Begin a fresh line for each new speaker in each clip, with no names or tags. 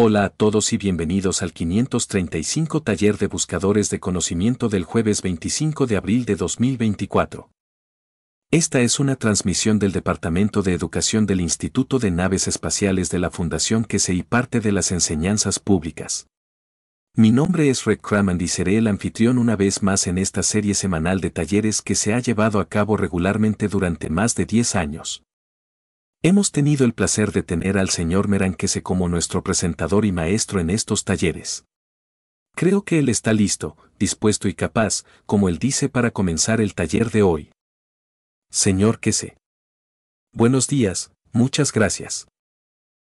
Hola a todos y bienvenidos al 535 Taller de Buscadores de Conocimiento del jueves 25 de abril de 2024. Esta es una transmisión del Departamento de Educación del Instituto de Naves Espaciales de la Fundación QSE y parte de las enseñanzas públicas. Mi nombre es Rick Cramond y seré el anfitrión una vez más en esta serie semanal de talleres que se ha llevado a cabo regularmente durante más de 10 años. Hemos tenido el placer de tener al señor Meran QSE como nuestro presentador y maestro en estos talleres. Creo que él está listo, dispuesto y capaz, como él dice, para comenzar el taller de hoy. Señor QSE. Buenos días, muchas gracias.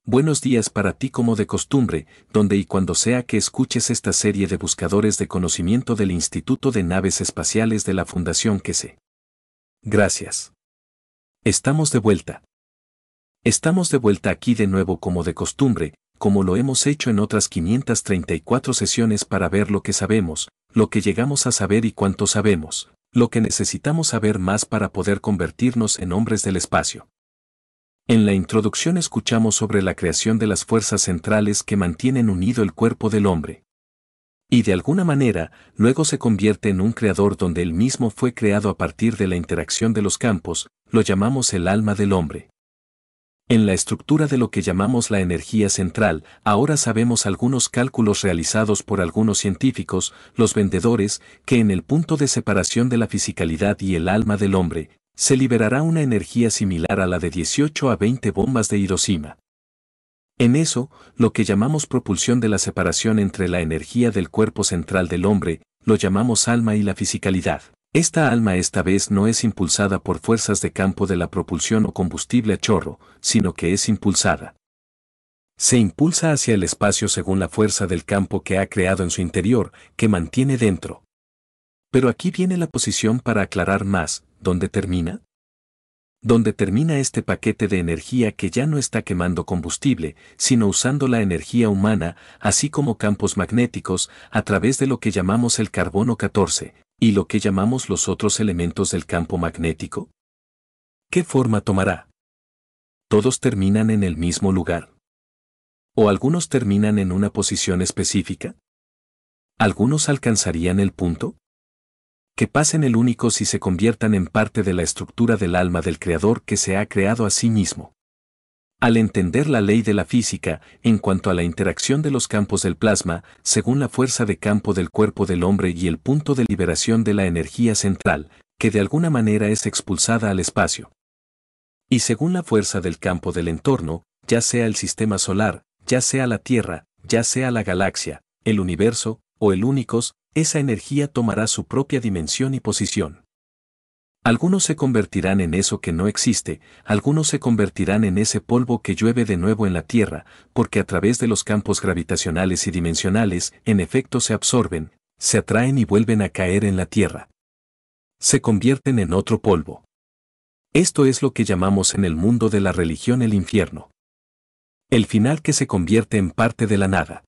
Buenos días para ti como de costumbre, donde y cuando sea que escuches esta serie de buscadores de conocimiento del Instituto de Naves Espaciales de la Fundación QSE. Gracias. Estamos de vuelta. Estamos de vuelta aquí de nuevo como de costumbre, como lo hemos hecho en otras 534 sesiones para ver lo que sabemos, lo que llegamos a saber y cuánto sabemos, lo que necesitamos saber más para poder convertirnos en hombres del espacio. En la introducción escuchamos sobre la creación de las fuerzas centrales que mantienen unido el cuerpo del hombre. Y de alguna manera, luego se convierte en un creador donde él mismo fue creado a partir de la interacción de los campos, lo llamamos el alma del hombre. En la estructura de lo que llamamos la energía central, ahora sabemos algunos cálculos realizados por algunos científicos, los vendedores, que en el punto de separación de la fisicalidad y el alma del hombre, se liberará una energía similar a la de 18 a 20 bombas de Hiroshima. En eso, lo que llamamos propulsión de la separación entre la energía del cuerpo central del hombre, lo llamamos alma y la fisicalidad. Esta alma esta vez no es impulsada por fuerzas de campo de la propulsión o combustible a chorro, sino que es impulsada. Se impulsa hacia el espacio según la fuerza del campo que ha creado en su interior, que mantiene dentro. Pero aquí viene la posición para aclarar más, ¿dónde termina? Donde termina este paquete de energía que ya no está quemando combustible, sino usando la energía humana, así como campos magnéticos, a través de lo que llamamos el carbono 14, y lo que llamamos los otros elementos del campo magnético. ¿Qué forma tomará? ¿Todos terminan en el mismo lugar? ¿O algunos terminan en una posición específica? ¿Algunos alcanzarían el punto? Que pasen el único si se conviertan en parte de la estructura del alma del creador que se ha creado a sí mismo. Al entender la ley de la física, en cuanto a la interacción de los campos del plasma, según la fuerza de campo del cuerpo del hombre y el punto de liberación de la energía central, que de alguna manera es expulsada al espacio. Y según la fuerza del campo del entorno, ya sea el sistema solar, ya sea la Tierra, ya sea la galaxia, el universo, o el únicos, esa energía tomará su propia dimensión y posición. Algunos se convertirán en eso que no existe, algunos se convertirán en ese polvo que llueve de nuevo en la Tierra, porque a través de los campos gravitacionales y dimensionales, en efecto se absorben, se atraen y vuelven a caer en la Tierra. Se convierten en otro polvo. Esto es lo que llamamos en el mundo de la religión el infierno. El final que se convierte en parte de la nada.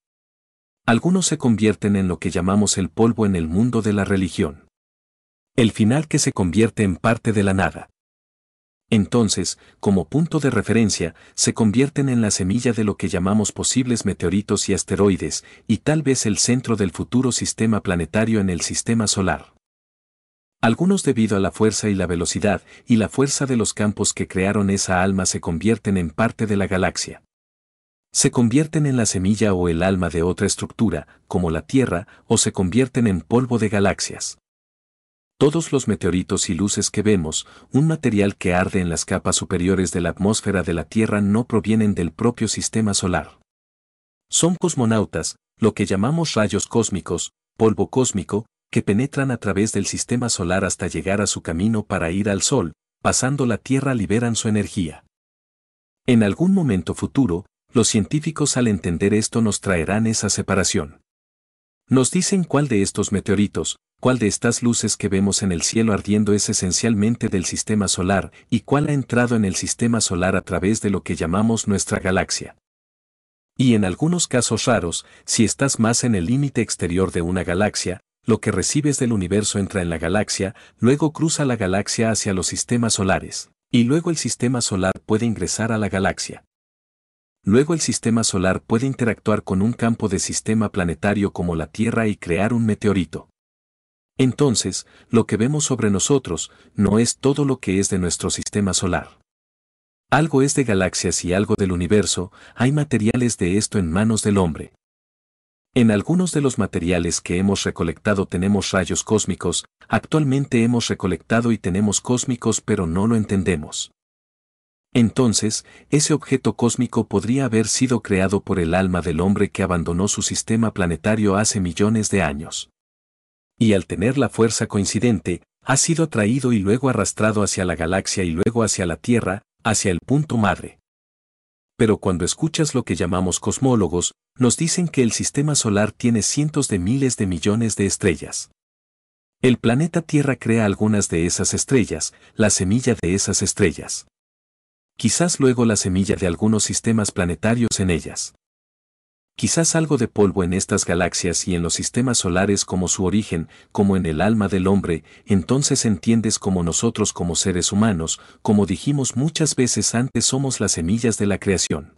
Algunos se convierten en lo que llamamos el polvo en el mundo de la religión. El final que se convierte en parte de la nada. Entonces, como punto de referencia, se convierten en la semilla de lo que llamamos posibles meteoritos y asteroides, y tal vez el centro del futuro sistema planetario en el sistema solar. Algunos debido a la fuerza y la velocidad, y la fuerza de los campos que crearon esa alma se convierten en parte de la galaxia. Se convierten en la semilla o el alma de otra estructura, como la Tierra, o se convierten en polvo de galaxias. Todos los meteoritos y luces que vemos, un material que arde en las capas superiores de la atmósfera de la Tierra, no provienen del propio sistema solar. Son cosmonautas, lo que llamamos rayos cósmicos, polvo cósmico, que penetran a través del sistema solar hasta llegar a su camino para ir al Sol, pasando la Tierra liberan su energía. En algún momento futuro, los científicos al entender esto nos traerán esa separación. Nos dicen cuál de estos meteoritos, cuál de estas luces que vemos en el cielo ardiendo es esencialmente del sistema solar y cuál ha entrado en el sistema solar a través de lo que llamamos nuestra galaxia. Y en algunos casos raros, si estás más en el límite exterior de una galaxia, lo que recibes del universo entra en la galaxia, luego cruza la galaxia hacia los sistemas solares, y luego el sistema solar puede ingresar a la galaxia. Luego el sistema solar puede interactuar con un campo de sistema planetario como la Tierra y crear un meteorito. Entonces, lo que vemos sobre nosotros no es todo lo que es de nuestro sistema solar. Algo es de galaxias y algo del universo, hay materiales de esto en manos del hombre. En algunos de los materiales que hemos recolectado tenemos rayos cósmicos, actualmente hemos recolectado y tenemos cósmicos pero no lo entendemos. Entonces, ese objeto cósmico podría haber sido creado por el alma del hombre que abandonó su sistema planetario hace millones de años. Y al tener la fuerza coincidente, ha sido atraído y luego arrastrado hacia la galaxia y luego hacia la Tierra, hacia el punto madre. Pero cuando escuchas lo que llamamos cosmólogos, nos dicen que el sistema solar tiene cientos de miles de millones de estrellas. El planeta Tierra crea algunas de esas estrellas, la semilla de esas estrellas. Quizás luego la semilla de algunos sistemas planetarios en ellas. Quizás algo de polvo en estas galaxias y en los sistemas solares como su origen, como en el alma del hombre, entonces entiendes como nosotros como seres humanos, como dijimos muchas veces antes somos las semillas de la creación.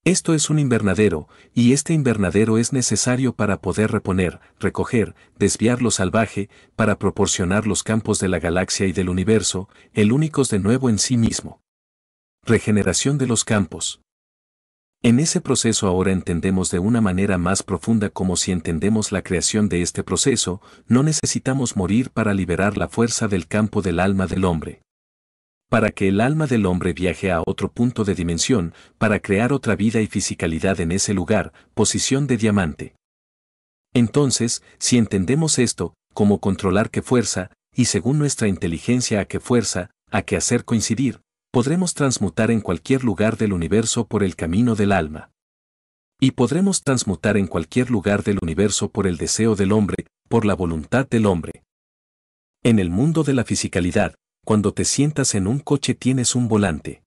Esto es un invernadero, y este invernadero es necesario para poder reponer, recoger, desviar lo salvaje, para proporcionar los campos de la galaxia y del universo, el únicos de nuevo en sí mismo. Regeneración de los campos. En ese proceso ahora entendemos de una manera más profunda como si entendemos la creación de este proceso, no necesitamos morir para liberar la fuerza del campo del alma del hombre. Para que el alma del hombre viaje a otro punto de dimensión, para crear otra vida y fisicalidad en ese lugar, posición de diamante. Entonces, si entendemos esto, como controlar qué fuerza, y según nuestra inteligencia a qué fuerza, a qué hacer coincidir, podremos transmutar en cualquier lugar del universo por el camino del alma. Y podremos transmutar en cualquier lugar del universo por el deseo del hombre, por la voluntad del hombre. En el mundo de la fisicalidad, cuando te sientas en un coche tienes un volante.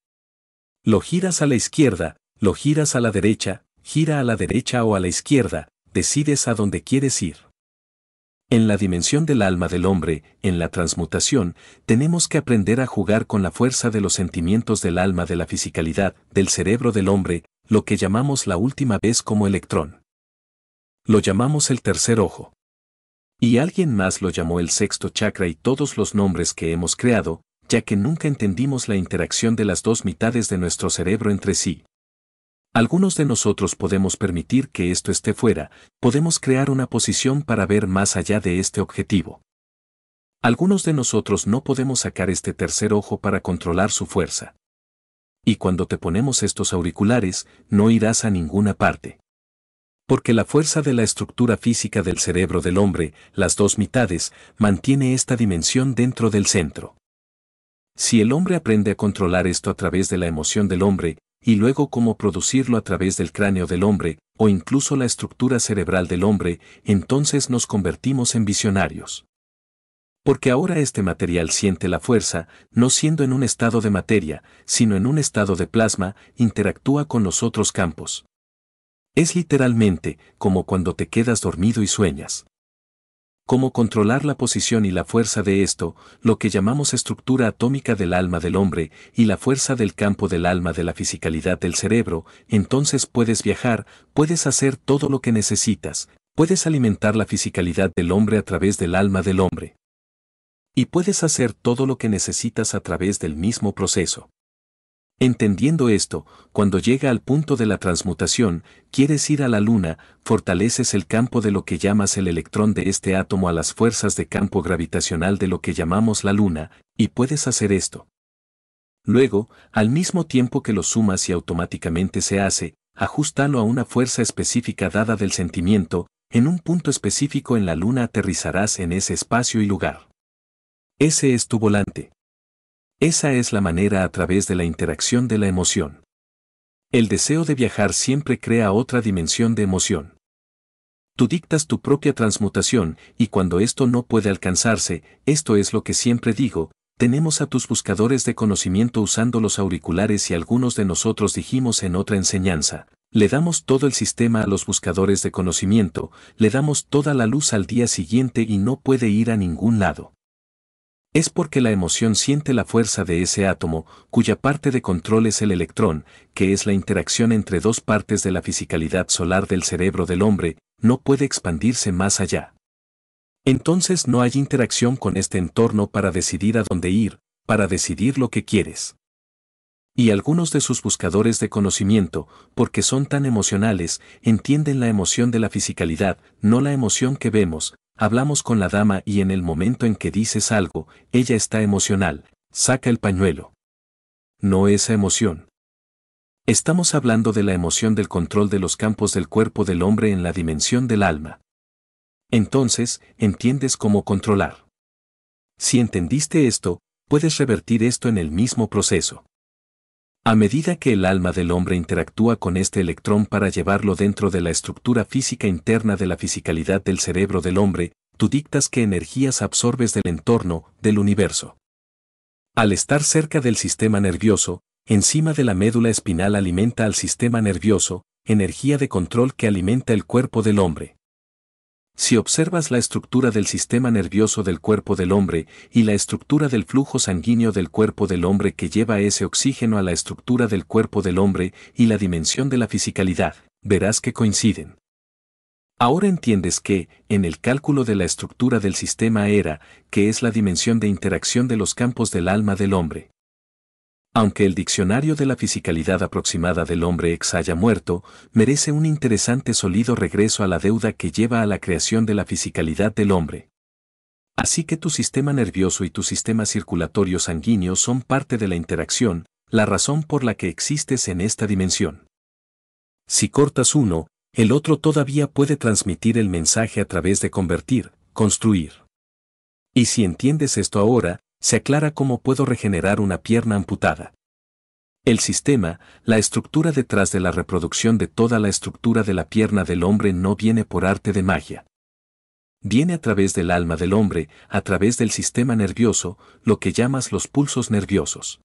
Lo giras a la izquierda, lo giras a la derecha, gira a la derecha o a la izquierda, decides a dónde quieres ir. En la dimensión del alma del hombre, en la transmutación, tenemos que aprender a jugar con la fuerza de los sentimientos del alma de la fisicalidad, del cerebro del hombre, lo que llamamos la última vez como electrón. Lo llamamos el tercer ojo. Y alguien más lo llamó el sexto chakra y todos los nombres que hemos creado, ya que nunca entendimos la interacción de las dos mitades de nuestro cerebro entre sí. Algunos de nosotros podemos permitir que esto esté fuera, podemos crear una posición para ver más allá de este objetivo. Algunos de nosotros no podemos sacar este tercer ojo para controlar su fuerza. Y cuando te ponemos estos auriculares, no irás a ninguna parte. Porque la fuerza de la estructura física del cerebro del hombre, las dos mitades, mantiene esta dimensión dentro del centro. Si el hombre aprende a controlar esto a través de la emoción del hombre, y luego cómo producirlo a través del cráneo del hombre, o incluso la estructura cerebral del hombre, entonces nos convertimos en visionarios. Porque ahora este material siente la fuerza, no siendo en un estado de materia, sino en un estado de plasma, interactúa con los otros campos. Es literalmente como cuando te quedas dormido y sueñas. Cómo controlar la posición y la fuerza de esto, lo que llamamos estructura atómica del alma del hombre, y la fuerza del campo del alma de la fisicalidad del cerebro, entonces puedes viajar, puedes hacer todo lo que necesitas, puedes alimentar la fisicalidad del hombre a través del alma del hombre. Y puedes hacer todo lo que necesitas a través del mismo proceso. Entendiendo esto, cuando llega al punto de la transmutación, quieres ir a la luna, fortaleces el campo de lo que llamas el electrón de este átomo a las fuerzas de campo gravitacional de lo que llamamos la luna, y puedes hacer esto. Luego, al mismo tiempo que lo sumas y automáticamente se hace, ajustalo a una fuerza específica dada del sentimiento, en un punto específico en la luna aterrizarás en ese espacio y lugar. Ese es tu volante. Esa es la manera a través de la interacción de la emoción. El deseo de viajar siempre crea otra dimensión de emoción. Tú dictas tu propia transmutación, y cuando esto no puede alcanzarse, esto es lo que siempre digo, tenemos a tus buscadores de conocimiento usando los auriculares y algunos de nosotros dijimos en otra enseñanza, le damos todo el sistema a los buscadores de conocimiento, le damos toda la luz al día siguiente y no puede ir a ningún lado. Es porque la emoción siente la fuerza de ese átomo, cuya parte de control es el electrón, que es la interacción entre dos partes de la fisicalidad solar del cerebro del hombre, no puede expandirse más allá. Entonces no hay interacción con este entorno para decidir a dónde ir, para decidir lo que quieres. Y algunos de sus buscadores de conocimiento, porque son tan emocionales, entienden la emoción de la fisicalidad, no la emoción que vemos. Hablamos con la dama y en el momento en que dices algo, ella está emocional, saca el pañuelo. No esa emoción. Estamos hablando de la emoción del control de los campos del cuerpo del hombre en la dimensión del alma. Entonces, entiendes cómo controlar. Si entendiste esto, puedes revertir esto en el mismo proceso. A medida que el alma del hombre interactúa con este electrón para llevarlo dentro de la estructura física interna de la fisicalidad del cerebro del hombre, tú dictas qué energías absorbes del entorno, del universo. Al estar cerca del sistema nervioso, encima de la médula espinal alimenta al sistema nervioso, energía de control que alimenta el cuerpo del hombre. Si observas la estructura del sistema nervioso del cuerpo del hombre y la estructura del flujo sanguíneo del cuerpo del hombre que lleva ese oxígeno a la estructura del cuerpo del hombre y la dimensión de la fisicalidad, verás que coinciden. Ahora entiendes que, en el cálculo de la estructura del sistema era, que es la dimensión de interacción de los campos del alma del hombre. Aunque el diccionario de la fisicalidad aproximada del hombre ex haya muerto, merece un interesante sólido regreso a la deuda que lleva a la creación de la fisicalidad del hombre. Así que tu sistema nervioso y tu sistema circulatorio sanguíneo son parte de la interacción, la razón por la que existes en esta dimensión. Si cortas uno, el otro todavía puede transmitir el mensaje a través de convertir, construir. Y si entiendes esto ahora, se aclara cómo puedo regenerar una pierna amputada. El sistema, la estructura detrás de la reproducción de toda la estructura de la pierna del hombre no viene por arte de magia. Viene a través del alma del hombre, a través del sistema nervioso, lo que llamas los pulsos nerviosos.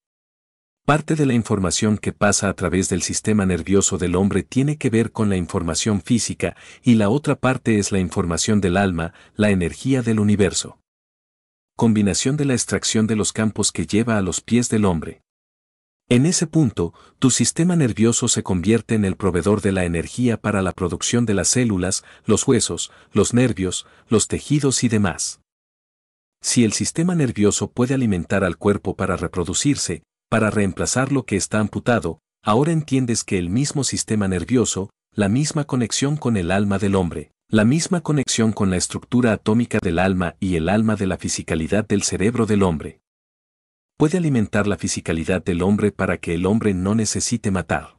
Parte de la información que pasa a través del sistema nervioso del hombre tiene que ver con la información física y la otra parte es la información del alma, la energía del universo. Combinación de la extracción de los campos que lleva a los pies del hombre. En ese punto, tu sistema nervioso se convierte en el proveedor de la energía para la producción de las células, los huesos, los nervios, los tejidos y demás. Si el sistema nervioso puede alimentar al cuerpo para reproducirse, para reemplazar lo que está amputado, ahora entiendes que el mismo sistema nervioso, la misma conexión con el alma del hombre, la misma conexión con la estructura atómica del alma y el alma de la fisicalidad del cerebro del hombre, puede alimentar la fisicalidad del hombre para que el hombre no necesite matar.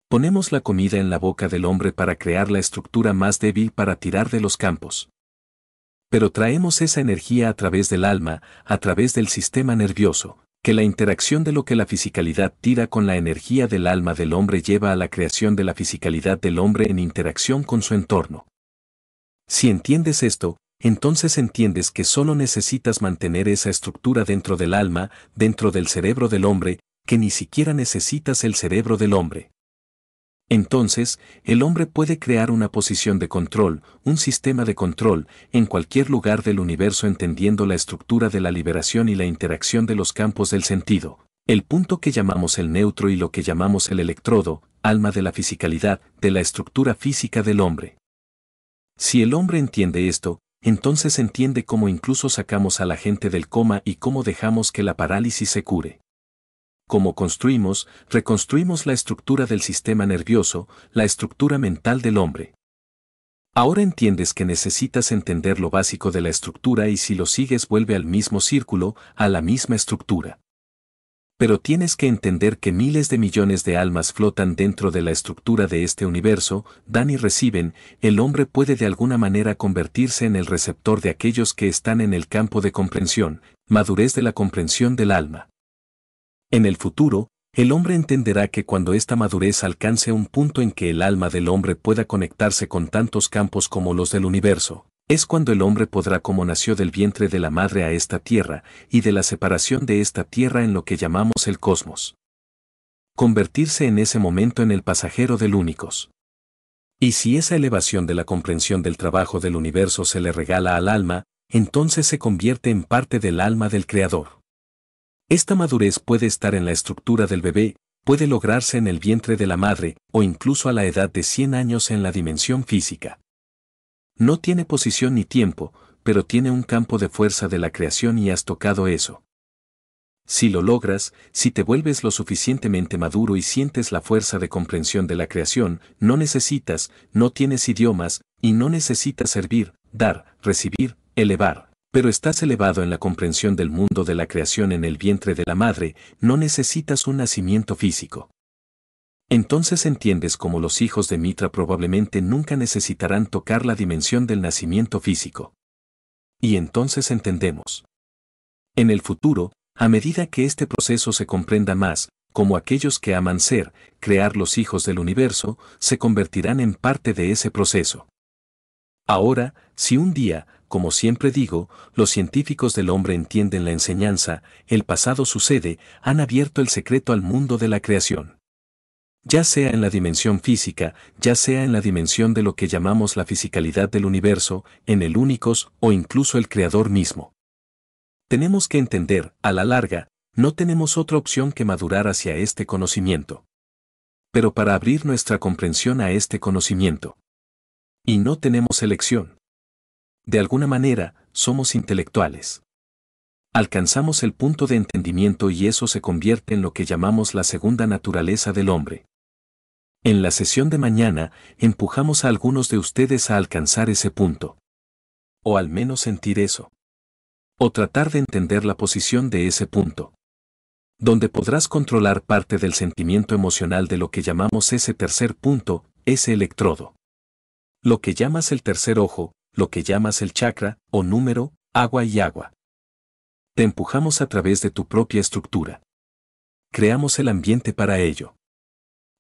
Ponemos la comida en la boca del hombre para crear la estructura más débil para tirar de los campos. Pero traemos esa energía a través del alma, a través del sistema nervioso, que la interacción de lo que la fisicalidad tira con la energía del alma del hombre lleva a la creación de la fisicalidad del hombre en interacción con su entorno. Si entiendes esto, entonces entiendes que solo necesitas mantener esa estructura dentro del alma, dentro del cerebro del hombre, que ni siquiera necesitas el cerebro del hombre. Entonces, el hombre puede crear una posición de control, un sistema de control, en cualquier lugar del universo entendiendo la estructura de la liberación y la interacción de los campos del sentido, el punto que llamamos el neutro y lo que llamamos el electrodo, alma de la fisicalidad, de la estructura física del hombre. Si el hombre entiende esto, entonces entiende cómo incluso sacamos a la gente del coma y cómo dejamos que la parálisis se cure. Cómo construimos, reconstruimos la estructura del sistema nervioso, la estructura mental del hombre. Ahora entiendes que necesitas entender lo básico de la estructura y si lo sigues vuelve al mismo círculo, a la misma estructura. Pero tienes que entender que miles de millones de almas flotan dentro de la estructura de este universo, dan y reciben, el hombre puede de alguna manera convertirse en el receptor de aquellos que están en el campo de comprensión, madurez de la comprensión del alma. En el futuro, el hombre entenderá que cuando esta madurez alcance un punto en que el alma del hombre pueda conectarse con tantos campos como los del universo, es cuando el hombre podrá como nació del vientre de la madre a esta tierra, y de la separación de esta tierra en lo que llamamos el cosmos. Convertirse en ese momento en el pasajero del únicos. Y si esa elevación de la comprensión del trabajo del universo se le regala al alma, entonces se convierte en parte del alma del Creador. Esta madurez puede estar en la estructura del bebé, puede lograrse en el vientre de la madre, o incluso a la edad de 100 años en la dimensión física. No tiene posición ni tiempo, pero tiene un campo de fuerza de la creación y has tocado eso. Si lo logras, si te vuelves lo suficientemente maduro y sientes la fuerza de comprensión de la creación, no tienes idiomas, y no necesitas servir, dar, recibir, elevar, pero estás elevado en la comprensión del mundo de la creación en el vientre de la madre, no necesitas un nacimiento físico. Entonces entiendes cómo los hijos de Mitra probablemente nunca necesitarán tocar la dimensión del nacimiento físico. Y entonces entendemos. En el futuro, a medida que este proceso se comprenda más, como aquellos que aman ser, crear los hijos del universo, se convertirán en parte de ese proceso. Ahora, si un día, como siempre digo, los científicos del hombre entienden la enseñanza, el pasado sucede, han abierto el secreto al mundo de la creación. Ya sea en la dimensión física, ya sea en la dimensión de lo que llamamos la fisicalidad del universo, en el únicos o incluso el creador mismo. Tenemos que entender, a la larga, no tenemos otra opción que madurar hacia este conocimiento. Pero para abrir nuestra comprensión a este conocimiento. Y no tenemos elección. De alguna manera, somos intelectuales. Alcanzamos el punto de entendimiento y eso se convierte en lo que llamamos la segunda naturaleza del hombre. En la sesión de mañana, empujamos a algunos de ustedes a alcanzar ese punto. O al menos sentir eso. O tratar de entender la posición de ese punto. Donde podrás controlar parte del sentimiento emocional de lo que llamamos ese tercer punto, ese electrodo. Lo que llamas el tercer ojo, lo que llamas el chakra, o número, agua y agua. Te empujamos a través de tu propia estructura. Creamos el ambiente para ello.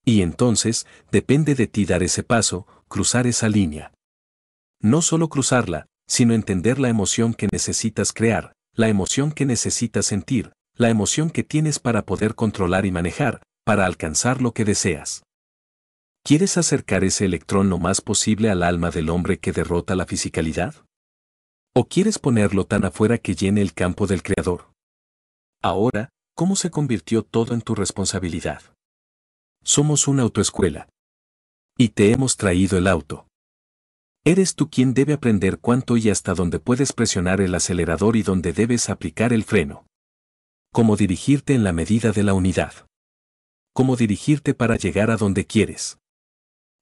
Y entonces, depende de ti dar ese paso, cruzar esa línea. No solo cruzarla, sino entender la emoción que necesitas crear, la emoción que necesitas sentir, la emoción que tienes para poder controlar y manejar, para alcanzar lo que deseas. ¿Quieres acercar ese electrón lo más posible al alma del hombre que derrota la fisicalidad? ¿O quieres ponerlo tan afuera que llene el campo del Creador? Ahora, ¿cómo se convirtió todo en tu responsabilidad? Somos una autoescuela. Y te hemos traído el auto. Eres tú quien debe aprender cuánto y hasta dónde puedes presionar el acelerador y dónde debes aplicar el freno. Cómo dirigirte en la medida de la unidad. Cómo dirigirte para llegar a donde quieres.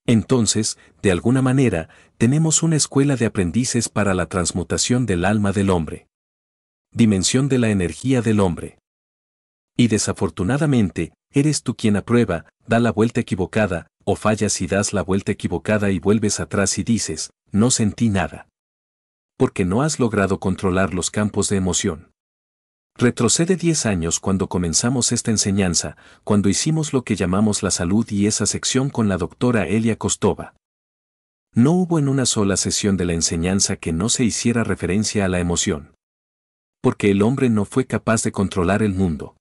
Entonces, de alguna manera, tenemos una escuela de aprendices para la transmutación del alma del hombre. Dimensión de la energía del hombre. Y desafortunadamente, eres tú quien aprueba, da la vuelta equivocada, o fallas y das la vuelta equivocada y vuelves atrás y dices, no sentí nada. Porque no has logrado controlar los campos de emoción. Retrocede 10 años cuando comenzamos esta enseñanza, cuando hicimos lo que llamamos la salud y esa sección con la doctora Elia Kostova. No hubo en una sola sesión de la enseñanza que no se hiciera referencia a la emoción. Porque el hombre no fue capaz de controlar el mundo.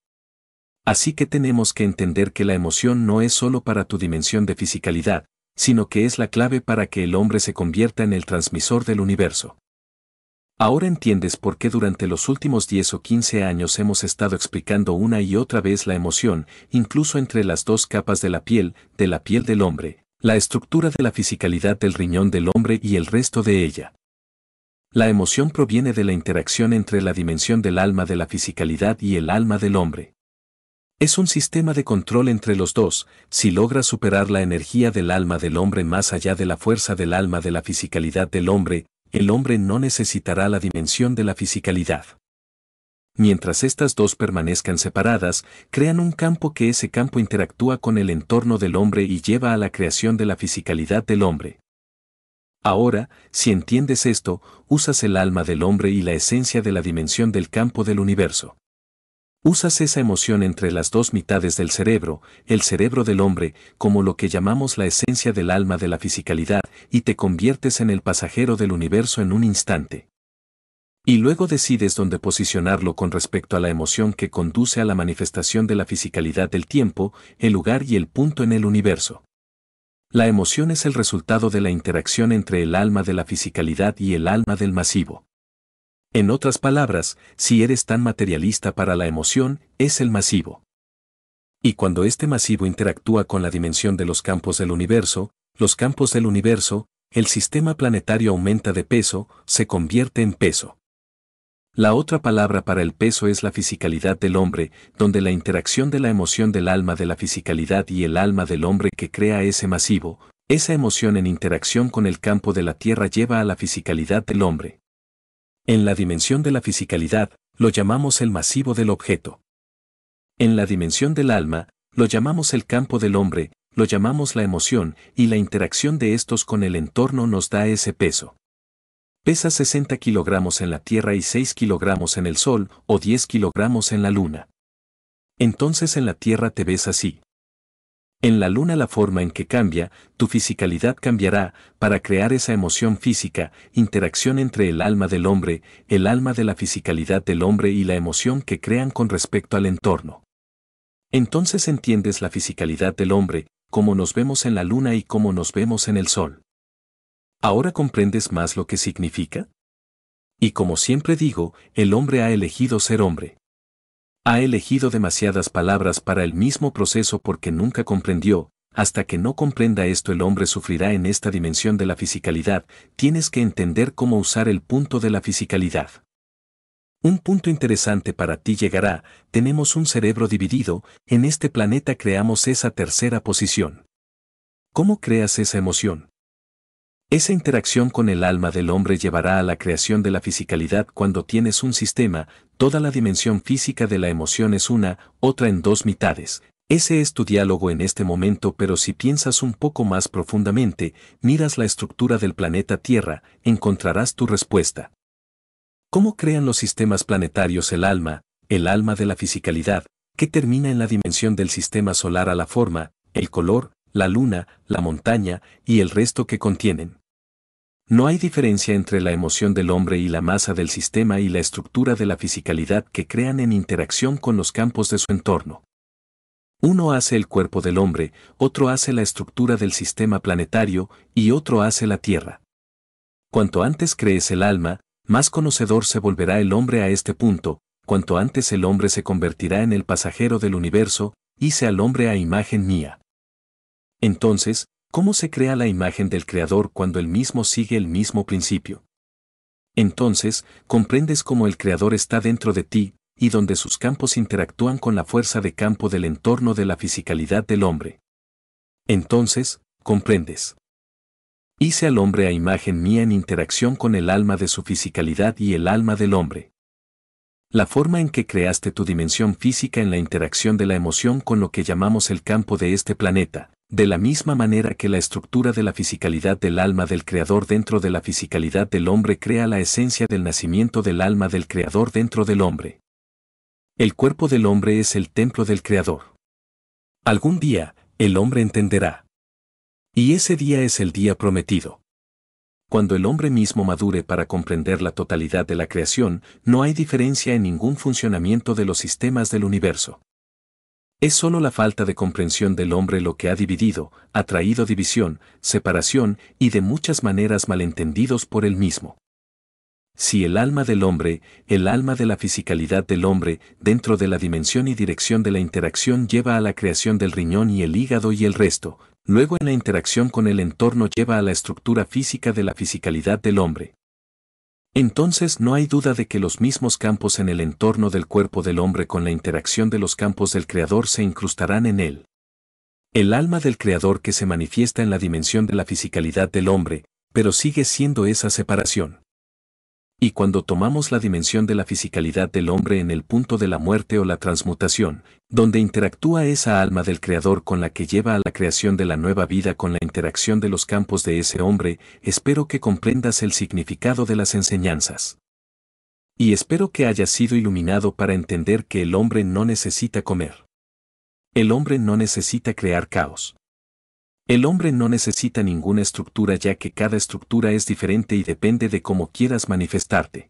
Así que tenemos que entender que la emoción no es solo para tu dimensión de fisicalidad, sino que es la clave para que el hombre se convierta en el transmisor del universo. Ahora entiendes por qué durante los últimos 10 o 15 años hemos estado explicando una y otra vez la emoción, incluso entre las dos capas de la piel del hombre, la estructura de la fisicalidad del riñón del hombre y el resto de ella. La emoción proviene de la interacción entre la dimensión del alma de la fisicalidad y el alma del hombre. Es un sistema de control entre los dos. Si logras superar la energía del alma del hombre más allá de la fuerza del alma de la fisicalidad del hombre, el hombre no necesitará la dimensión de la fisicalidad. Mientras estas dos permanezcan separadas, crean un campo que ese campo interactúa con el entorno del hombre y lleva a la creación de la fisicalidad del hombre. Ahora, si entiendes esto, usas el alma del hombre y la esencia de la dimensión del campo del universo. Usas esa emoción entre las dos mitades del cerebro, el cerebro del hombre, como lo que llamamos la esencia del alma de la fisicalidad, y te conviertes en el pasajero del universo en un instante. Y luego decides dónde posicionarlo con respecto a la emoción que conduce a la manifestación de la fisicalidad del tiempo, el lugar y el punto en el universo. La emoción es el resultado de la interacción entre el alma de la fisicalidad y el alma del masivo. En otras palabras, si eres tan materialista para la emoción, es el masivo. Y cuando este masivo interactúa con la dimensión de los campos del universo, el sistema planetario aumenta de peso, se convierte en peso. La otra palabra para el peso es la fisicalidad del hombre, donde la interacción de la emoción del alma de la fisicalidad y el alma del hombre que crea ese masivo, esa emoción en interacción con el campo de la Tierra lleva a la fisicalidad del hombre. En la dimensión de la fisicalidad, lo llamamos el masivo del objeto. En la dimensión del alma, lo llamamos el campo del hombre, lo llamamos la emoción, y la interacción de estos con el entorno nos da ese peso. Pesa 60 kilogramos en la Tierra y 6 kilogramos en el Sol, o 10 kilogramos en la Luna. Entonces en la Tierra te ves así. En la Luna la forma en que cambia, tu fisicalidad cambiará, para crear esa emoción física, interacción entre el alma del hombre, el alma de la fisicalidad del hombre y la emoción que crean con respecto al entorno. Entonces entiendes la fisicalidad del hombre, cómo nos vemos en la Luna y cómo nos vemos en el Sol. ¿Ahora comprendes más lo que significa? Y como siempre digo, el hombre ha elegido ser hombre. Ha elegido demasiadas palabras para el mismo proceso porque nunca comprendió. Hasta que no comprenda esto el hombre sufrirá en esta dimensión de la fisicalidad. Tienes que entender cómo usar el punto de la fisicalidad. Un punto interesante para ti llegará, tenemos un cerebro dividido, en este planeta creamos esa tercera posición. ¿Cómo creas esa emoción? Esa interacción con el alma del hombre llevará a la creación de la fisicalidad cuando tienes un sistema, toda la dimensión física de la emoción es una, otra en dos mitades. Ese es tu diálogo en este momento, pero si piensas un poco más profundamente, miras la estructura del planeta Tierra, encontrarás tu respuesta. ¿Cómo crean los sistemas planetarios el alma de la fisicalidad, que termina en la dimensión del sistema solar a la forma, el color, la luna, la montaña y el resto que contienen? No hay diferencia entre la emoción del hombre y la masa del sistema y la estructura de la fisicalidad que crean en interacción con los campos de su entorno. Uno hace el cuerpo del hombre, otro hace la estructura del sistema planetario y otro hace la Tierra. Cuanto antes crees el alma, más conocedor se volverá el hombre a este punto, cuanto antes el hombre se convertirá en el pasajero del universo, hice al hombre a imagen mía. Entonces, ¿cómo se crea la imagen del Creador cuando él mismo sigue el mismo principio? Entonces, comprendes cómo el Creador está dentro de ti, y donde sus campos interactúan con la fuerza de campo del entorno de la fisicalidad del hombre. Entonces, comprendes. Hice al hombre a imagen mía en interacción con el alma de su fisicalidad y el alma del hombre. La forma en que creaste tu dimensión física en la interacción de la emoción con lo que llamamos el campo de este planeta, de la misma manera que la estructura de la fisicalidad del alma del Creador dentro de la fisicalidad del hombre crea la esencia del nacimiento del alma del Creador dentro del hombre. El cuerpo del hombre es el templo del Creador. Algún día, el hombre entenderá. Y ese día es el día prometido. Cuando el hombre mismo madure para comprender la totalidad de la creación, no hay diferencia en ningún funcionamiento de los sistemas del universo. Es solo la falta de comprensión del hombre lo que ha dividido, ha traído división, separación y de muchas maneras malentendidos por él mismo. Si el alma del hombre, el alma de la fisicalidad del hombre, dentro de la dimensión y dirección de la interacción lleva a la creación del riñón y el hígado y el resto, luego en la interacción con el entorno lleva a la estructura física de la fisicalidad del hombre. Entonces no hay duda de que los mismos campos en el entorno del cuerpo del hombre con la interacción de los campos del Creador se incrustarán en él. El alma del Creador que se manifiesta en la dimensión de la fisicalidad del hombre, pero sigue siendo esa separación. Y cuando tomamos la dimensión de la fisicalidad del hombre en el punto de la muerte o la transmutación, donde interactúa esa alma del Creador con la que lleva a la creación de la nueva vida con la interacción de los campos de ese hombre, espero que comprendas el significado de las enseñanzas. Y espero que hayas sido iluminado para entender que el hombre no necesita comer. El hombre no necesita crear caos. El hombre no necesita ninguna estructura ya que cada estructura es diferente y depende de cómo quieras manifestarte.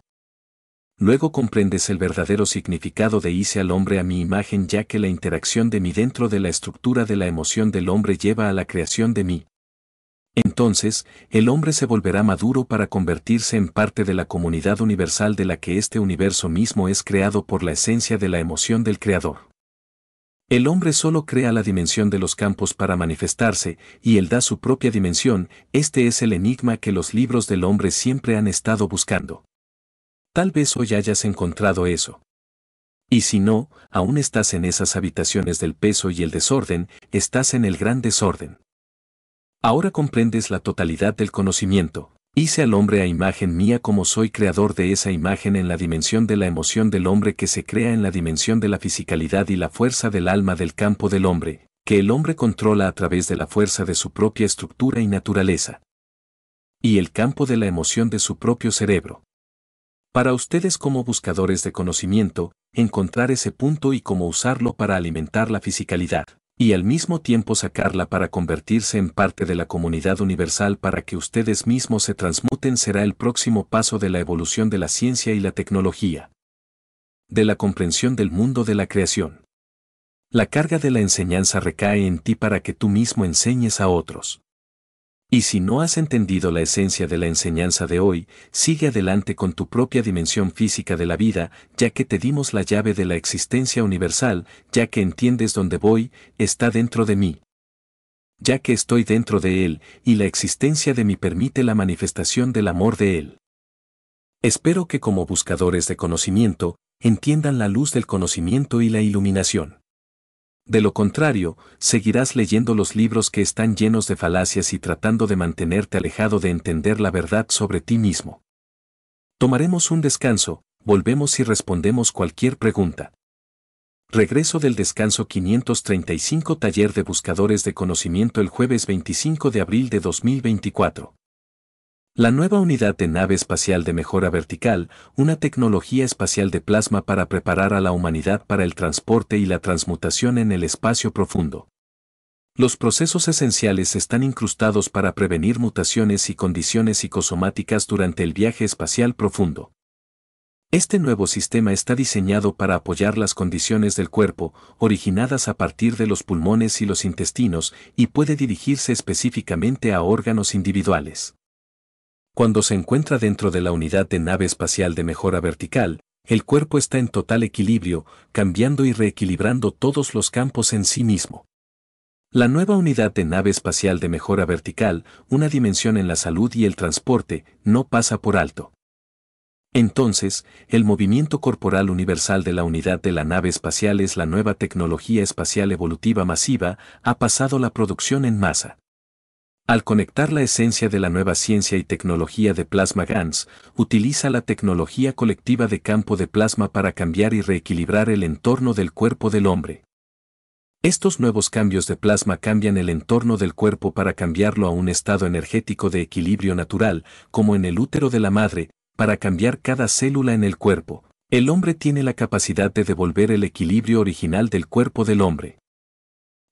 Luego comprendes el verdadero significado de hice al hombre a mi imagen ya que la interacción de mí dentro de la estructura de la emoción del hombre lleva a la creación de mí. Entonces, el hombre se volverá maduro para convertirse en parte de la comunidad universal de la que este universo mismo es creado por la esencia de la emoción del Creador. El hombre solo crea la dimensión de los campos para manifestarse, y él da su propia dimensión. Este es el enigma que los libros del hombre siempre han estado buscando. Tal vez hoy hayas encontrado eso. Y si no, aún estás en esas habitaciones del peso y el desorden, estás en el gran desorden. Ahora comprendes la totalidad del conocimiento. Hice al hombre a imagen mía como soy creador de esa imagen en la dimensión de la emoción del hombre que se crea en la dimensión de la fisicalidad y la fuerza del alma del campo del hombre, que el hombre controla a través de la fuerza de su propia estructura y naturaleza. Y el campo de la emoción de su propio cerebro. Para ustedes como buscadores de conocimiento, encontrar ese punto y cómo usarlo para alimentar la fisicalidad, y al mismo tiempo sacarla para convertirse en parte de la comunidad universal para que ustedes mismos se transmuten será el próximo paso de la evolución de la ciencia y la tecnología. De la comprensión del mundo de la creación. La carga de la enseñanza recae en ti para que tú mismo enseñes a otros. Y si no has entendido la esencia de la enseñanza de hoy, sigue adelante con tu propia dimensión física de la vida, ya que te dimos la llave de la existencia universal, ya que entiendes dónde voy, está dentro de mí. Ya que estoy dentro de él, y la existencia de mí permite la manifestación del amor de él. Espero que como buscadores de conocimiento, entiendan la luz del conocimiento y la iluminación. De lo contrario, seguirás leyendo los libros que están llenos de falacias y tratando de mantenerte alejado de entender la verdad sobre ti mismo. Tomaremos un descanso, volvemos y respondemos cualquier pregunta. Regreso del descanso 535 Taller de Buscadores de Conocimiento el jueves 25 de abril de 2024. La nueva unidad de nave espacial de mejora vertical, una tecnología espacial de plasma para preparar a la humanidad para el transporte y la transmutación en el espacio profundo. Los procesos esenciales están incrustados para prevenir mutaciones y condiciones psicosomáticas durante el viaje espacial profundo. Este nuevo sistema está diseñado para apoyar las condiciones del cuerpo, originadas a partir de los pulmones y los intestinos, y puede dirigirse específicamente a órganos individuales. Cuando se encuentra dentro de la unidad de nave espacial de mejora vertical, el cuerpo está en total equilibrio, cambiando y reequilibrando todos los campos en sí mismo. La nueva unidad de nave espacial de mejora vertical, una dimensión en la salud y el transporte, no pasa por alto. Entonces, el movimiento corporal universal de la unidad de la nave espacial es la nueva tecnología espacial evolutiva masiva, ha pasado la producción en masa. Al conectar la esencia de la nueva ciencia y tecnología de plasma GANS, utiliza la tecnología colectiva de campo de plasma para cambiar y reequilibrar el entorno del cuerpo del hombre. Estos nuevos cambios de plasma cambian el entorno del cuerpo para cambiarlo a un estado energético de equilibrio natural, como en el útero de la madre, para cambiar cada célula en el cuerpo. El hombre tiene la capacidad de devolver el equilibrio original del cuerpo del hombre.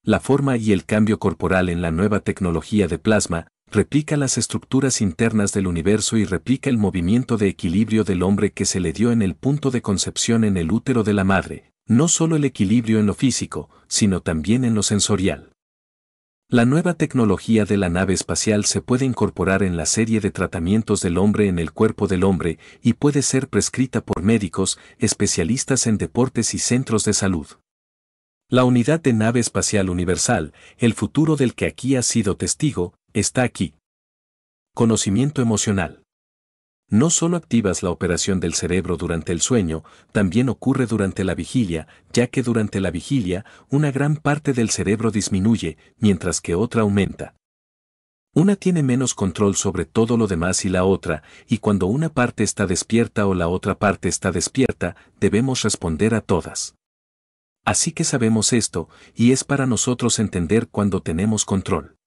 La forma y el cambio corporal en la nueva tecnología de plasma replica las estructuras internas del universo y replica el movimiento de equilibrio del hombre que se le dio en el punto de concepción en el útero de la madre, no solo el equilibrio en lo físico, sino también en lo sensorial. La nueva tecnología de la nave espacial se puede incorporar en la serie de tratamientos del hombre en el cuerpo del hombre y puede ser prescrita por médicos, especialistas en deportes y centros de salud. La unidad de nave espacial universal, el futuro del que aquí has sido testigo, está aquí. Conocimiento emocional. No solo activas la operación del cerebro durante el sueño, también ocurre durante la vigilia, ya que durante la vigilia, una gran parte del cerebro disminuye, mientras que otra aumenta. Una tiene menos control sobre todo lo demás y la otra, y cuando una parte está despierta o la otra parte está despierta, debemos responder a todas. Así que sabemos esto, y es para nosotros entender cuando tenemos control.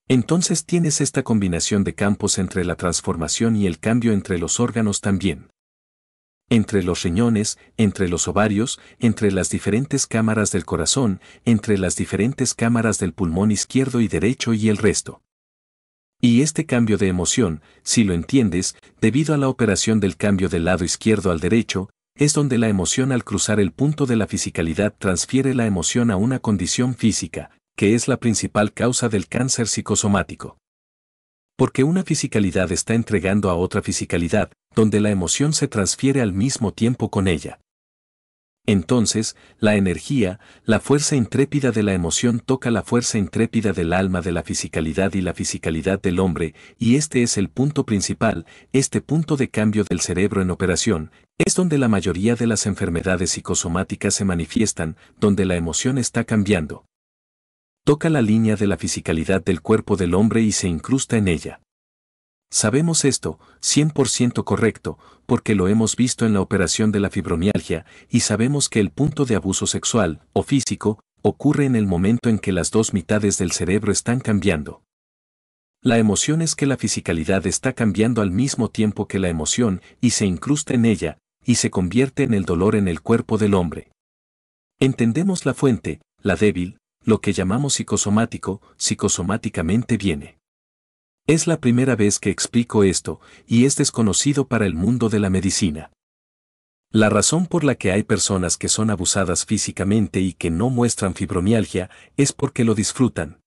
Entonces tienes esta combinación de campos entre la transformación y el cambio entre los órganos también. Entre los riñones, entre los ovarios, entre las diferentes cámaras del corazón, entre las diferentes cámaras del pulmón izquierdo y derecho y el resto. Y este cambio de emoción, si lo entiendes, debido a la operación del cambio del lado izquierdo al derecho, es donde la emoción al cruzar el punto de la fisicalidad transfiere la emoción a una condición física, que es la principal causa del cáncer psicosomático. Porque una fisicalidad está entregando a otra fisicalidad, donde la emoción se transfiere al mismo tiempo con ella. Entonces, la energía, la fuerza intrépida de la emoción toca la fuerza intrépida del alma de la fisicalidad y la fisicalidad del hombre, y este es el punto principal, este punto de cambio del cerebro en operación, es donde la mayoría de las enfermedades psicosomáticas se manifiestan, donde la emoción está cambiando. Toca la línea de la fisicalidad del cuerpo del hombre y se incrusta en ella. Sabemos esto, 100% correcto, porque lo hemos visto en la operación de la fibromialgia, y sabemos que el punto de abuso sexual, o físico, ocurre en el momento en que las dos mitades del cerebro están cambiando. La emoción es que la fisicalidad está cambiando al mismo tiempo que la emoción, y se incrusta en ella, y se convierte en el dolor en el cuerpo del hombre. Entendemos la fuente, la débil, lo que llamamos psicosomático, psicosomáticamente viene. Es la primera vez que explico esto, y es desconocido para el mundo de la medicina. La razón por la que hay personas que son abusadas físicamente y que no muestran fibromialgia es porque lo disfrutan.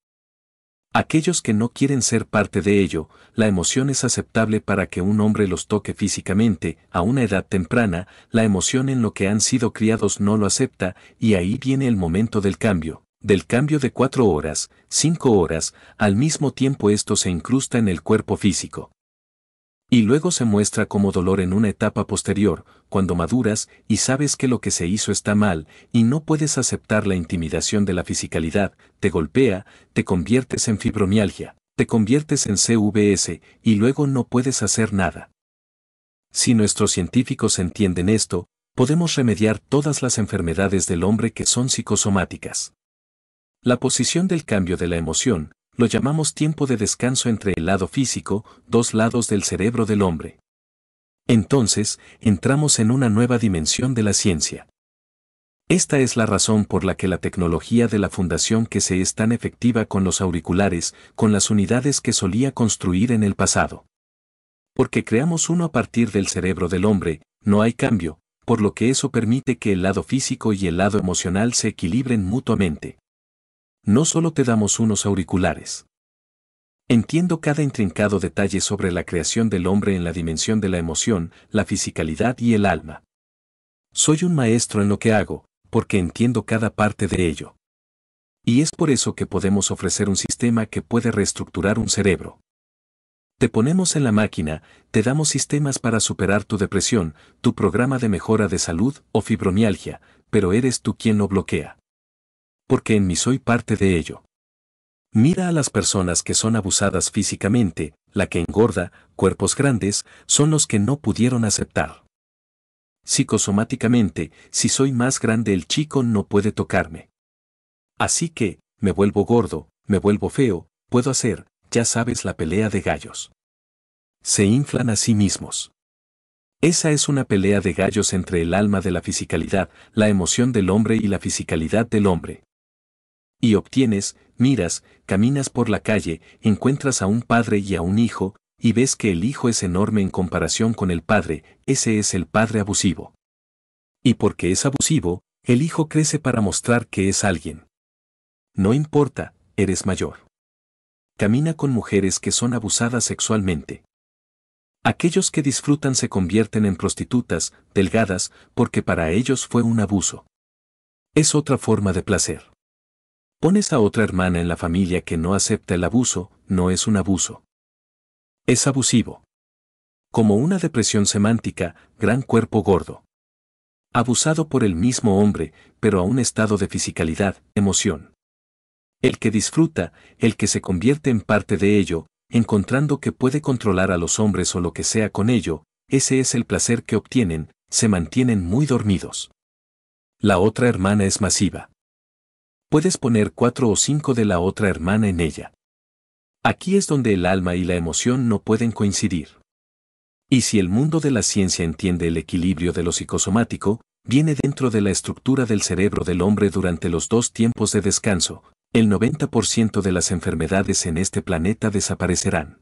Aquellos que no quieren ser parte de ello, la emoción es aceptable para que un hombre los toque físicamente, a una edad temprana, la emoción en lo que han sido criados no lo acepta, y ahí viene el momento del cambio de 4 horas, 5 horas, al mismo tiempo esto se incrusta en el cuerpo físico. Y luego se muestra como dolor en una etapa posterior, cuando maduras y sabes que lo que se hizo está mal, y no puedes aceptar la intimidación de la fisicalidad, te golpea, te conviertes en fibromialgia, te conviertes en CVS, y luego no puedes hacer nada. Si nuestros científicos entienden esto, podemos remediar todas las enfermedades del hombre que son psicosomáticas. La posición del cambio de la emoción, lo llamamos tiempo de descanso entre el lado físico, dos lados del cerebro del hombre. Entonces, entramos en una nueva dimensión de la ciencia. Esta es la razón por la que la tecnología de la Fundación que se es tan efectiva con los auriculares, con las unidades que solía construir en el pasado. Porque creamos uno a partir del cerebro del hombre, no hay cambio, por lo que eso permite que el lado físico y el lado emocional se equilibren mutuamente. No solo te damos unos auriculares. Entiendo cada intrincado detalle sobre la creación del hombre en la dimensión de la emoción, la fisicalidad y el alma. Soy un maestro en lo que hago, porque entiendo cada parte de ello. Y es por eso que podemos ofrecer un sistema que puede reestructurar un cerebro. Te ponemos en la máquina, te damos sistemas para superar tu depresión, tu programa de mejora de salud o fibromialgia, pero eres tú quien lo bloquea. Porque en mí soy parte de ello. Mira a las personas que son abusadas físicamente, la que engorda, cuerpos grandes, son los que no pudieron aceptar. Psicosomáticamente, si soy más grande el chico no puede tocarme. Así que, me vuelvo gordo, me vuelvo feo, puedo hacer, ya sabes la pelea de gallos. Se inflan a sí mismos. Esa es una pelea de gallos entre el alma de la fisicalidad, la emoción del hombre y la fisicalidad del hombre. Y obtienes, miras, caminas por la calle, encuentras a un padre y a un hijo, y ves que el hijo es enorme en comparación con el padre, ese es el padre abusivo. Y porque es abusivo, el hijo crece para mostrar que es alguien. No importa, eres mayor. Camina con mujeres que son abusadas sexualmente. Aquellos que disfrutan se convierten en prostitutas, delgadas, porque para ellos fue un abuso. Es otra forma de placer. Pones a otra hermana en la familia que no acepta el abuso, no es un abuso. Es abusivo. Como una depresión semántica, gran cuerpo gordo. Abusado por el mismo hombre, pero a un estado de fisicalidad, emoción. El que disfruta, el que se convierte en parte de ello, encontrando que puede controlar a los hombres o lo que sea con ello, ese es el placer que obtienen, se mantienen muy dormidos. La otra hermana es masiva. Puedes poner 4 o 5 de la otra hermana en ella. Aquí es donde el alma y la emoción no pueden coincidir. Y si el mundo de la ciencia entiende el equilibrio de lo psicosomático, viene dentro de la estructura del cerebro del hombre durante los 2 tiempos de descanso, el 90% de las enfermedades en este planeta desaparecerán.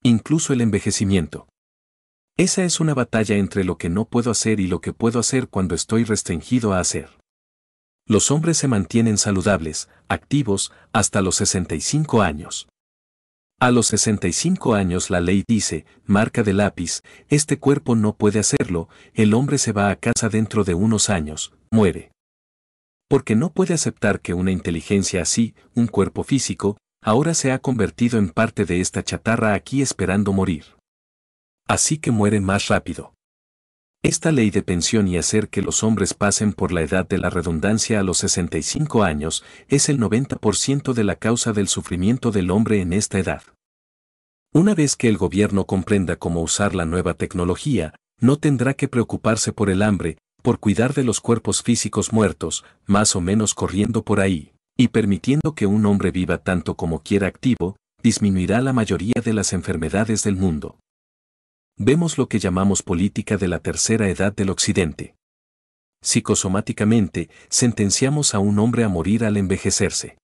Incluso el envejecimiento. Esa es una batalla entre lo que no puedo hacer y lo que puedo hacer cuando estoy restringido a hacer. Los hombres se mantienen saludables, activos, hasta los 65 años. A los 65 años la ley dice, marca de lápiz, este cuerpo no puede hacerlo, el hombre se va a casa dentro de unos años, muere. Porque no puede aceptar que una inteligencia así, un cuerpo físico, ahora se ha convertido en parte de esta chatarra aquí esperando morir. Así que muere más rápido. Esta ley de pensión y hacer que los hombres pasen por la edad de la redundancia a los 65 años es el 90% de la causa del sufrimiento del hombre en esta edad. Una vez que el gobierno comprenda cómo usar la nueva tecnología, no tendrá que preocuparse por el hambre, por cuidar de los cuerpos físicos muertos, más o menos corriendo por ahí, y permitiendo que un hombre viva tanto como quiera activo, disminuirá la mayoría de las enfermedades del mundo. Vemos lo que llamamos política de la tercera edad del Occidente. Psicosomáticamente, sentenciamos a un hombre a morir al envejecerse.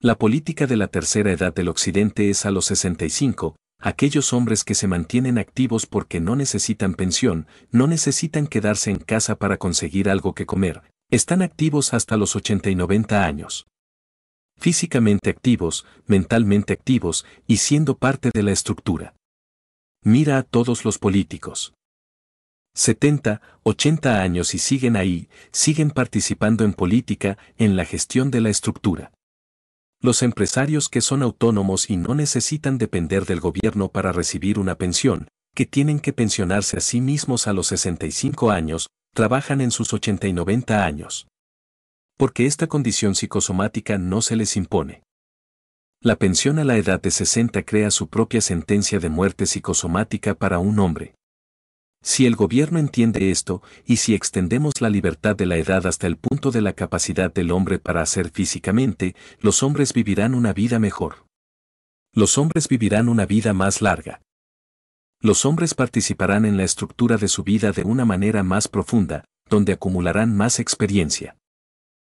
La política de la tercera edad del Occidente es a los 65, aquellos hombres que se mantienen activos porque no necesitan pensión, no necesitan quedarse en casa para conseguir algo que comer, están activos hasta los 80 y 90 años. Físicamente activos, mentalmente activos y siendo parte de la estructura. Mira a todos los políticos. 70, 80 años y siguen ahí, siguen participando en política, en la gestión de la estructura. Los empresarios que son autónomos y no necesitan depender del gobierno para recibir una pensión, que tienen que pensionarse a sí mismos a los 65 años, trabajan en sus 80 y 90 años. Porque esta condición psicosomática no se les impone. La pensión a la edad de 60 crea su propia sentencia de muerte psicosomática para un hombre. Si el gobierno entiende esto, y si extendemos la libertad de la edad hasta el punto de la capacidad del hombre para hacer físicamente, los hombres vivirán una vida mejor. Los hombres vivirán una vida más larga. Los hombres participarán en la estructura de su vida de una manera más profunda, donde acumularán más experiencia.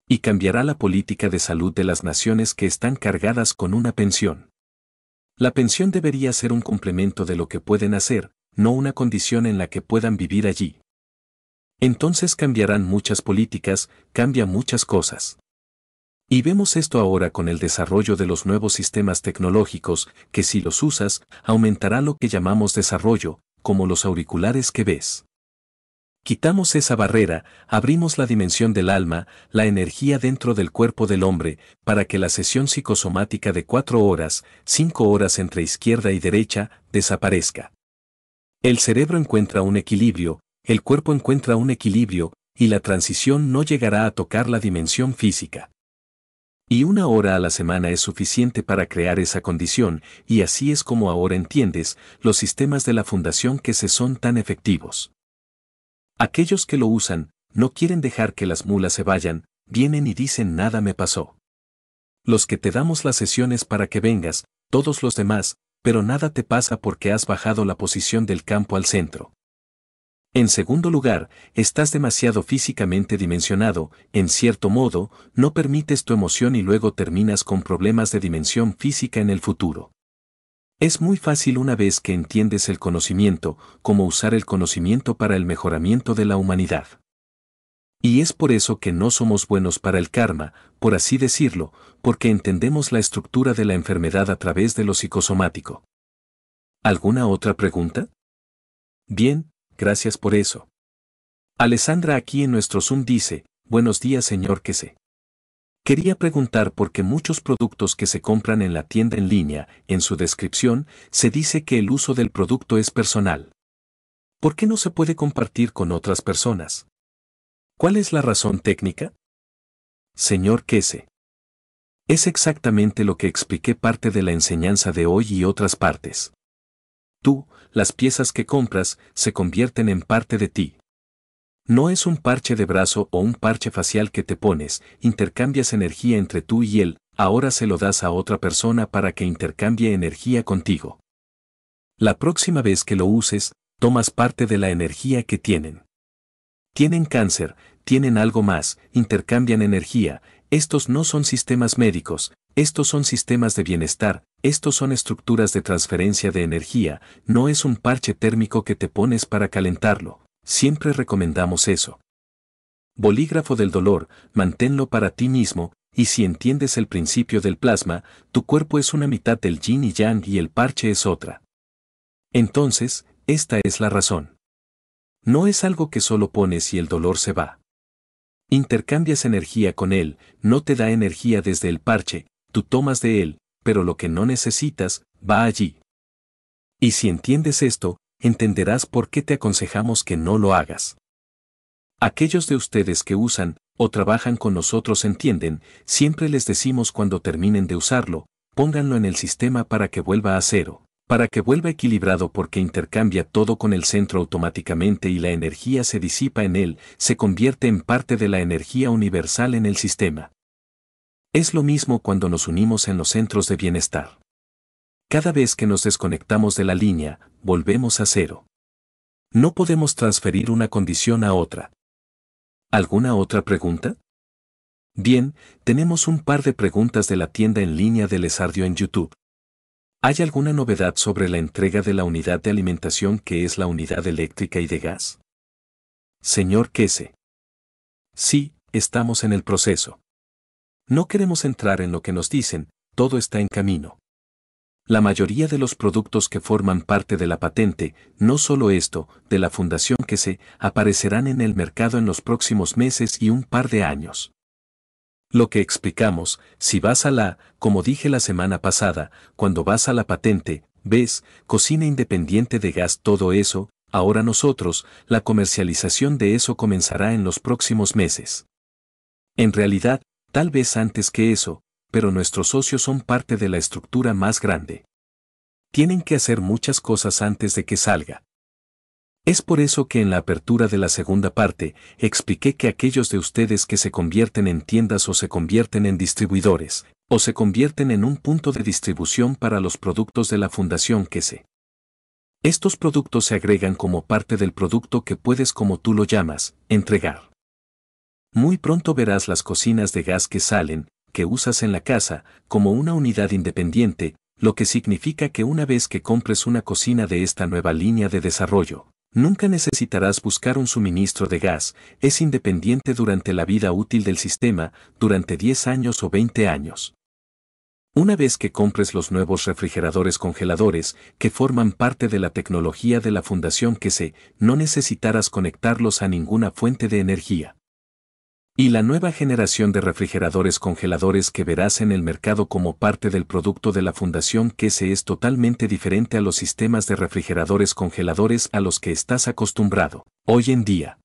Y cambiará la política de salud de las naciones que están cargadas con una pensión. La pensión debería ser un complemento de lo que pueden hacer, no una condición en la que puedan vivir allí. Entonces cambiarán muchas políticas, cambia muchas cosas. Y vemos esto ahora con el desarrollo de los nuevos sistemas tecnológicos, que si los usas, aumentará lo que llamamos desarrollo, como los auriculares que ves. Quitamos esa barrera, abrimos la dimensión del alma, la energía dentro del cuerpo del hombre, para que la sesión psicosomática de 4 horas, 5 horas entre izquierda y derecha, desaparezca. El cerebro encuentra un equilibrio, el cuerpo encuentra un equilibrio, y la transición no llegará a tocar la dimensión física. Y 1 hora a la semana es suficiente para crear esa condición, y así es como ahora entiendes los sistemas de la fundación que se son tan efectivos. Aquellos que lo usan, no quieren dejar que las mulas se vayan, vienen y dicen nada me pasó. Los que te damos las sesiones para que vengas, todos los demás, pero nada te pasa porque has bajado la posición del campo al centro. En segundo lugar, estás demasiado físicamente dimensionado, en cierto modo, no permites tu emoción y luego terminas con problemas de dimensión física en el futuro. Es muy fácil una vez que entiendes el conocimiento, cómo usar el conocimiento para el mejoramiento de la humanidad. Y es por eso que no somos buenos para el karma, por así decirlo, porque entendemos la estructura de la enfermedad a través de lo psicosomático. ¿Alguna otra pregunta? Bien, gracias por eso. Alessandra aquí en nuestro Zoom dice, buenos días señor Quese. Quería preguntar por qué muchos productos que se compran en la tienda en línea, en su descripción, se dice que el uso del producto es personal. ¿Por qué no se puede compartir con otras personas? ¿Cuál es la razón técnica? Señor Quese. Es exactamente lo que expliqué parte de la enseñanza de hoy y otras partes. Tú, las piezas que compras, se convierten en parte de ti. No es un parche de brazo o un parche facial que te pones, intercambias energía entre tú y él, ahora se lo das a otra persona para que intercambie energía contigo. La próxima vez que lo uses, tomas parte de la energía que tienen. Tienen cáncer, tienen algo más, intercambian energía, estos no son sistemas médicos, estos son sistemas de bienestar, estos son estructuras de transferencia de energía, no es un parche térmico que te pones para calentarlo. Siempre recomendamos eso. Bolígrafo del dolor, manténlo para ti mismo, y si entiendes el principio del plasma, tu cuerpo es una mitad del yin y yang y el parche es otra. Entonces, esta es la razón. No es algo que solo pones y el dolor se va. Intercambias energía con él, no te da energía desde el parche, tú tomas de él, pero lo que no necesitas, va allí. Y si entiendes esto, entenderás por qué te aconsejamos que no lo hagas. Aquellos de ustedes que usan o trabajan con nosotros entienden, siempre les decimos cuando terminen de usarlo, pónganlo en el sistema para que vuelva a cero, para que vuelva equilibrado porque intercambia todo con el centro automáticamente y la energía se disipa en él, se convierte en parte de la energía universal en el sistema. Es lo mismo cuando nos unimos en los centros de bienestar. Cada vez que nos desconectamos de la línea, volvemos a cero. No podemos transferir una condición a otra. ¿Alguna otra pregunta? Bien, tenemos un par de preguntas de la tienda en línea de Lesardio en YouTube. ¿Hay alguna novedad sobre la entrega de la unidad de alimentación que es la unidad eléctrica y de gas? Señor Kese. Sí, estamos en el proceso. No queremos entrar en lo que nos dicen, todo está en camino. La mayoría de los productos que forman parte de la patente, no solo esto, de la fundación Kese, aparecerán en el mercado en los próximos meses y un par de años. Lo que explicamos, si vas como dije la semana pasada, cuando vas a la patente, ves, cocina independiente de gas, todo eso, ahora nosotros, la comercialización de eso comenzará en los próximos meses. En realidad, tal vez antes que eso, pero nuestros socios son parte de la estructura más grande. Tienen que hacer muchas cosas antes de que salga. Es por eso que en la apertura de la segunda parte, expliqué que aquellos de ustedes que se convierten en tiendas o se convierten en distribuidores, o se convierten en un punto de distribución para los productos de la Fundación Kese. Estos productos se agregan como parte del producto que puedes, como tú lo llamas, entregar. Muy pronto verás las cocinas de gas que salen, que usas en la casa, como una unidad independiente, lo que significa que una vez que compres una cocina de esta nueva línea de desarrollo, nunca necesitarás buscar un suministro de gas, es independiente durante la vida útil del sistema, durante 10 años o 20 años. Una vez que compres los nuevos refrigeradores congeladores, que forman parte de la tecnología de la Fundación Kese, no necesitarás conectarlos a ninguna fuente de energía. Y la nueva generación de refrigeradores congeladores que verás en el mercado como parte del producto de la Fundación Kese es totalmente diferente a los sistemas de refrigeradores congeladores a los que estás acostumbrado. Hoy en día,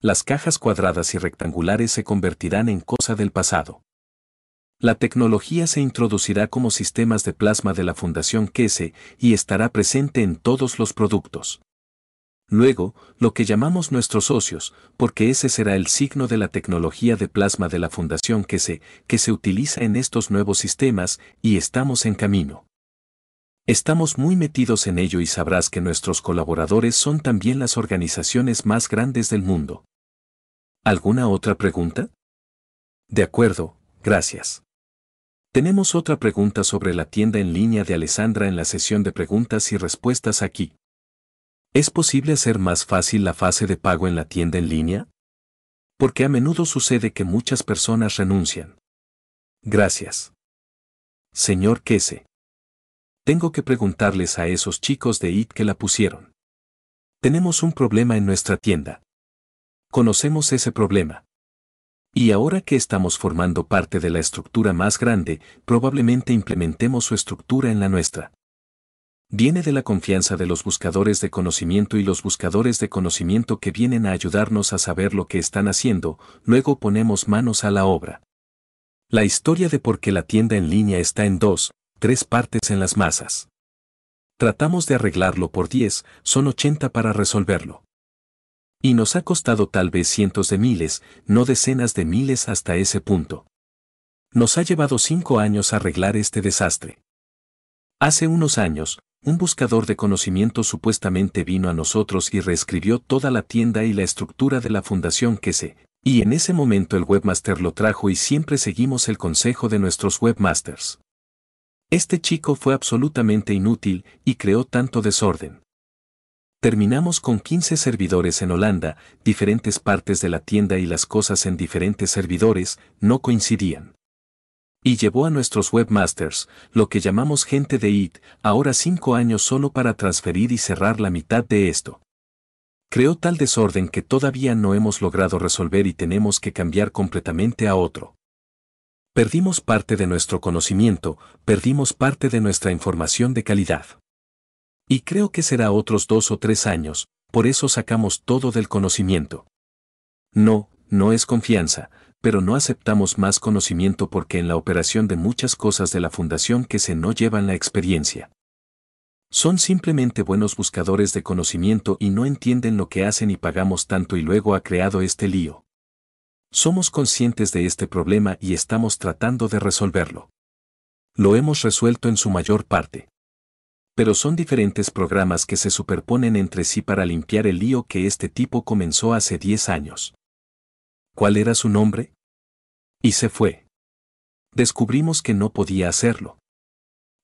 las cajas cuadradas y rectangulares se convertirán en cosa del pasado. La tecnología se introducirá como sistemas de plasma de la Fundación Kese y estará presente en todos los productos. Luego, lo que llamamos nuestros socios, porque ese será el signo de la tecnología de plasma de la Fundación Kese, que se utiliza en estos nuevos sistemas, y estamos en camino. Estamos muy metidos en ello y sabrás que nuestros colaboradores son también las organizaciones más grandes del mundo. ¿Alguna otra pregunta? De acuerdo, gracias. Tenemos otra pregunta sobre la tienda en línea de Alessandra en la sesión de preguntas y respuestas aquí. ¿Es posible hacer más fácil la fase de pago en la tienda en línea? Porque a menudo sucede que muchas personas renuncian. Gracias. Señor Kese. Tengo que preguntarles a esos chicos de IT que la pusieron. Tenemos un problema en nuestra tienda. Conocemos ese problema. Y ahora que estamos formando parte de la estructura más grande, probablemente implementemos su estructura en la nuestra. Viene de la confianza de los buscadores de conocimiento y los buscadores de conocimiento que vienen a ayudarnos a saber lo que están haciendo, luego ponemos manos a la obra. La historia de por qué la tienda en línea está en 3 partes en las masas. Tratamos de arreglarlo por 10, son 80 para resolverlo. Y nos ha costado tal vez cientos de miles, no decenas de miles hasta ese punto. Nos ha llevado 5 años arreglar este desastre. Hace unos años, un buscador de conocimiento supuestamente vino a nosotros y reescribió toda la tienda y la estructura de la Fundación Kese, y en ese momento el webmaster lo trajo y siempre seguimos el consejo de nuestros webmasters. Este chico fue absolutamente inútil y creó tanto desorden. Terminamos con 15 servidores en Holanda, diferentes partes de la tienda y las cosas en diferentes servidores no coincidían. Y llevó a nuestros webmasters, lo que llamamos gente de IT, ahora 5 años solo para transferir y cerrar la mitad de esto. Creó tal desorden que todavía no hemos logrado resolver y tenemos que cambiar completamente a otro. Perdimos parte de nuestro conocimiento, perdimos parte de nuestra información de calidad. Y creo que será otros 2 o 3 años, por eso sacamos todo del conocimiento. No es confianza, pero no aceptamos más conocimiento porque en la operación de muchas cosas de la fundación que se no llevan la experiencia. Son simplemente buenos buscadores de conocimiento y no entienden lo que hacen y pagamos tanto y luego ha creado este lío. Somos conscientes de este problema y estamos tratando de resolverlo. Lo hemos resuelto en su mayor parte. Pero son diferentes programas que se superponen entre sí para limpiar el lío que este tipo comenzó hace 10 años. ¿Cuál era su nombre? Y se fue. Descubrimos que no podía hacerlo.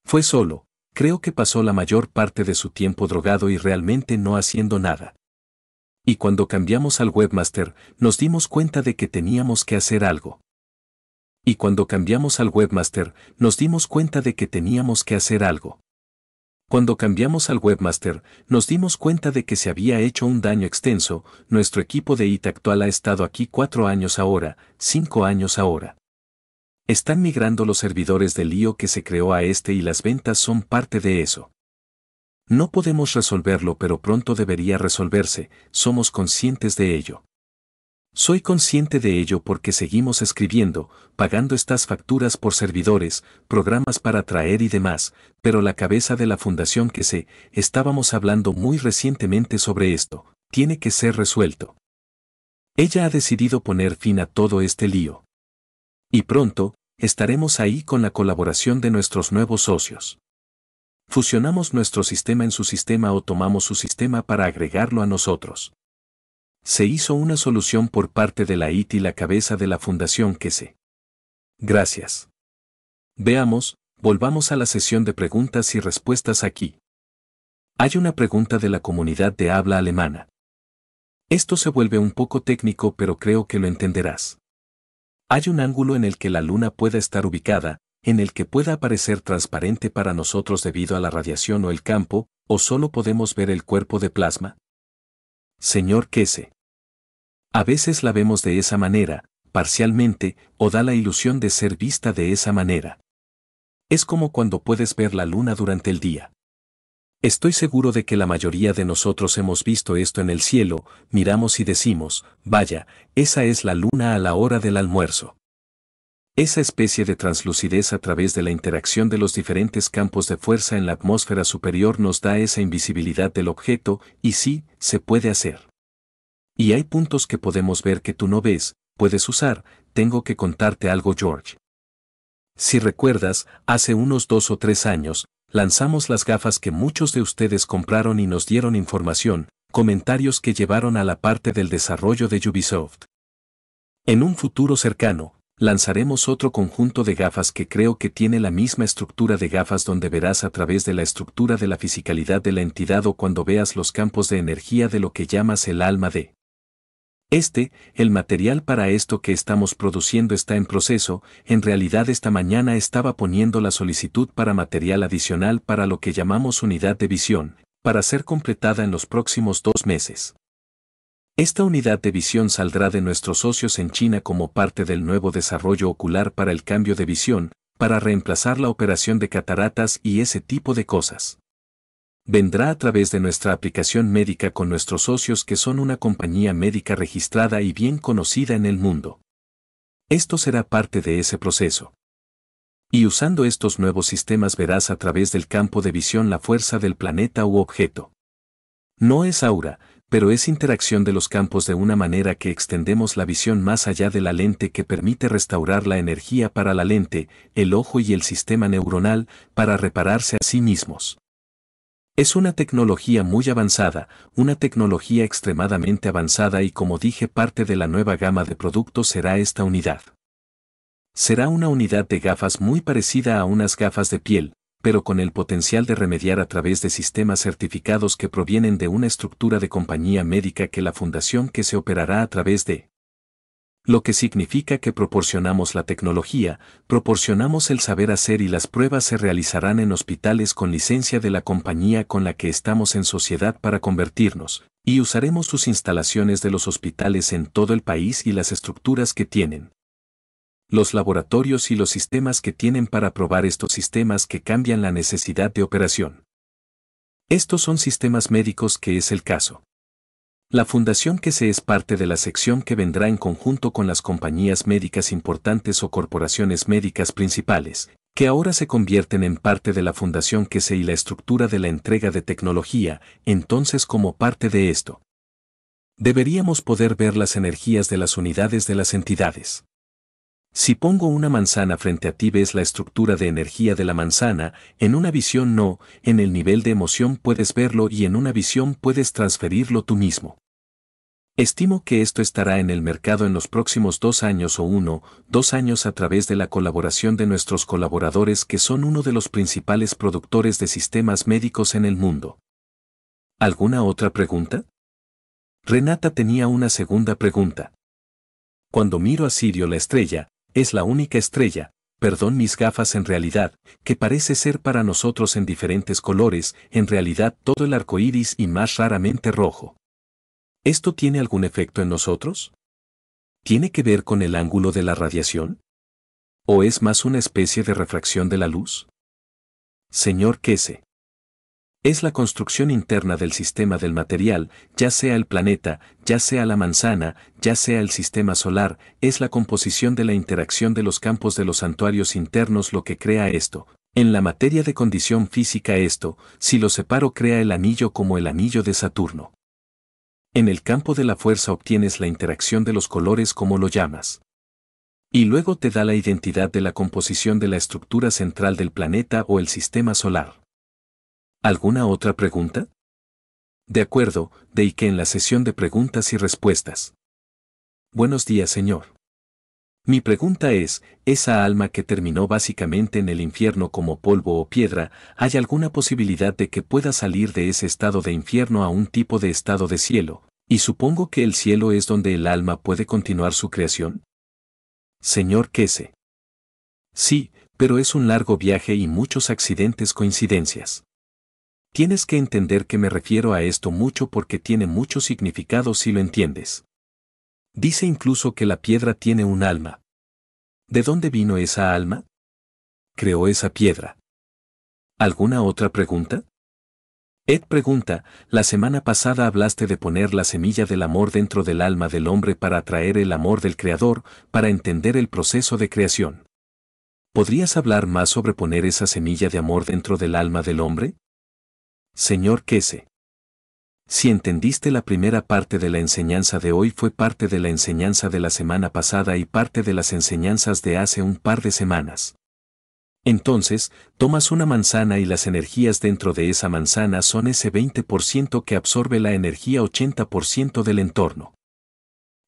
Fue solo, creo que pasó la mayor parte de su tiempo drogado y realmente no haciendo nada. Y cuando cambiamos al webmaster, nos dimos cuenta de que teníamos que hacer algo. Y cuando cambiamos al webmaster, nos dimos cuenta de que teníamos que hacer algo. Cuando cambiamos al webmaster, nos dimos cuenta de que se había hecho un daño extenso. Nuestro equipo de IT actual ha estado aquí 4 años ahora, 5 años ahora. Están migrando los servidores del lío que se creó a este y las ventas son parte de eso. No podemos resolverlo, pero pronto debería resolverse, somos conscientes de ello. Soy consciente de ello porque seguimos escribiendo, pagando estas facturas por servidores, programas para traer y demás, pero la cabeza de la fundación estábamos hablando muy recientemente sobre esto, tiene que ser resuelto. Ella ha decidido poner fin a todo este lío. Y pronto, estaremos ahí con la colaboración de nuestros nuevos socios. Fusionamos nuestro sistema en su sistema o tomamos su sistema para agregarlo a nosotros. Se hizo una solución por parte de la IT y la cabeza de la fundación Gracias. Veamos, volvamos a la sesión de preguntas y respuestas aquí. Hay una pregunta de la comunidad de habla alemana. Esto se vuelve un poco técnico, pero creo que lo entenderás. Hay un ángulo en el que la luna pueda estar ubicada, en el que pueda aparecer transparente para nosotros debido a la radiación o el campo, o solo podemos ver el cuerpo de plasma. Señor Kese. A veces la vemos de esa manera, parcialmente, o da la ilusión de ser vista de esa manera. Es como cuando puedes ver la luna durante el día. Estoy seguro de que la mayoría de nosotros hemos visto esto en el cielo, miramos y decimos, vaya, esa es la luna a la hora del almuerzo. Esa especie de translucidez a través de la interacción de los diferentes campos de fuerza en la atmósfera superior nos da esa invisibilidad del objeto, y sí, se puede hacer. Y hay puntos que podemos ver que tú no ves, puedes usar. Tengo que contarte algo, George. Si recuerdas, hace unos 2 o 3 años, lanzamos las gafas que muchos de ustedes compraron y nos dieron información, comentarios que llevaron a la parte del desarrollo de Ubisoft. En un futuro cercano, lanzaremos otro conjunto de gafas que creo que tiene la misma estructura de gafas donde verás a través de la estructura de la fisicalidad de la entidad o cuando veas los campos de energía de lo que llamas el alma de. El material para esto que estamos produciendo está en proceso. En realidad esta mañana estaba poniendo la solicitud para material adicional para lo que llamamos unidad de visión, para ser completada en los próximos 2 meses. Esta unidad de visión saldrá de nuestros socios en China como parte del nuevo desarrollo ocular para el cambio de visión, para reemplazar la operación de cataratas y ese tipo de cosas. Vendrá a través de nuestra aplicación médica con nuestros socios que son una compañía médica registrada y bien conocida en el mundo. Esto será parte de ese proceso. Y usando estos nuevos sistemas verás a través del campo de visión la fuerza del planeta u objeto. No es aura, pero es interacción de los campos de una manera que extendemos la visión más allá de la lente que permite restaurar la energía para la lente, el ojo y el sistema neuronal, para repararse a sí mismos. Es una tecnología muy avanzada, una tecnología extremadamente avanzada y como dije parte de la nueva gama de productos será esta unidad. Será una unidad de gafas muy parecida a unas gafas de piel, pero con el potencial de remediar a través de sistemas certificados que provienen de una estructura de compañía médica que la fundación que se operará a través de. Lo que significa que proporcionamos la tecnología, proporcionamos el saber hacer y las pruebas se realizarán en hospitales con licencia de la compañía con la que estamos en sociedad para convertirnos, y usaremos sus instalaciones de los hospitales en todo el país y las estructuras que tienen. Los laboratorios y los sistemas que tienen para probar estos sistemas que cambian la necesidad de operación. Estos son sistemas médicos que es el caso. La fundación que se es parte de la sección que vendrá en conjunto con las compañías médicas importantes o corporaciones médicas principales, que ahora se convierten en parte de la fundación que se y la estructura de la entrega de tecnología, entonces como parte de esto. Deberíamos poder ver las energías de las unidades de las entidades. Si pongo una manzana frente a ti ves la estructura de energía de la manzana, en una visión no, en el nivel de emoción puedes verlo y en una visión puedes transferirlo tú mismo. Estimo que esto estará en el mercado en los próximos 2 años o 2 años a través de la colaboración de nuestros colaboradores que son uno de los principales productores de sistemas médicos en el mundo. ¿Alguna otra pregunta? Renata tenía una segunda pregunta. Cuando miro a Sirio la estrella, es la única estrella, perdón mis gafas en realidad, que parece ser para nosotros en diferentes colores, en realidad todo el arco iris y más raramente rojo. ¿Esto tiene algún efecto en nosotros? ¿Tiene que ver con el ángulo de la radiación? ¿O es más una especie de refracción de la luz? Señor Kese. Es la construcción interna del sistema del material, ya sea el planeta, ya sea la manzana, ya sea el sistema solar, es la composición de la interacción de los campos de los santuarios internos lo que crea esto. En la materia de condición física esto, si lo separo crea el anillo como el anillo de Saturno. En el campo de la fuerza obtienes la interacción de los colores como lo llamas. Y luego te da la identidad de la composición de la estructura central del planeta o el sistema solar. ¿Alguna otra pregunta? De acuerdo, de que en la sesión de preguntas y respuestas. Buenos días, señor. Mi pregunta es, esa alma que terminó básicamente en el infierno como polvo o piedra, ¿hay alguna posibilidad de que pueda salir de ese estado de infierno a un tipo de estado de cielo? Y supongo que el cielo es donde el alma puede continuar su creación. Señor Kese. Sí, pero es un largo viaje y muchos accidentes coincidencias. Tienes que entender que me refiero a esto mucho porque tiene mucho significado si lo entiendes. Dice incluso que la piedra tiene un alma. ¿De dónde vino esa alma? Creó esa piedra. ¿Alguna otra pregunta? Ed pregunta, la semana pasada hablaste de poner la semilla del amor dentro del alma del hombre para atraer el amor del Creador, para entender el proceso de creación. ¿Podrías hablar más sobre poner esa semilla de amor dentro del alma del hombre? Señor Kese. Si entendiste la primera parte de la enseñanza de hoy fue parte de la enseñanza de la semana pasada y parte de las enseñanzas de hace un par de semanas. Entonces, tomas una manzana y las energías dentro de esa manzana son ese 20% que absorbe la energía 80% del entorno.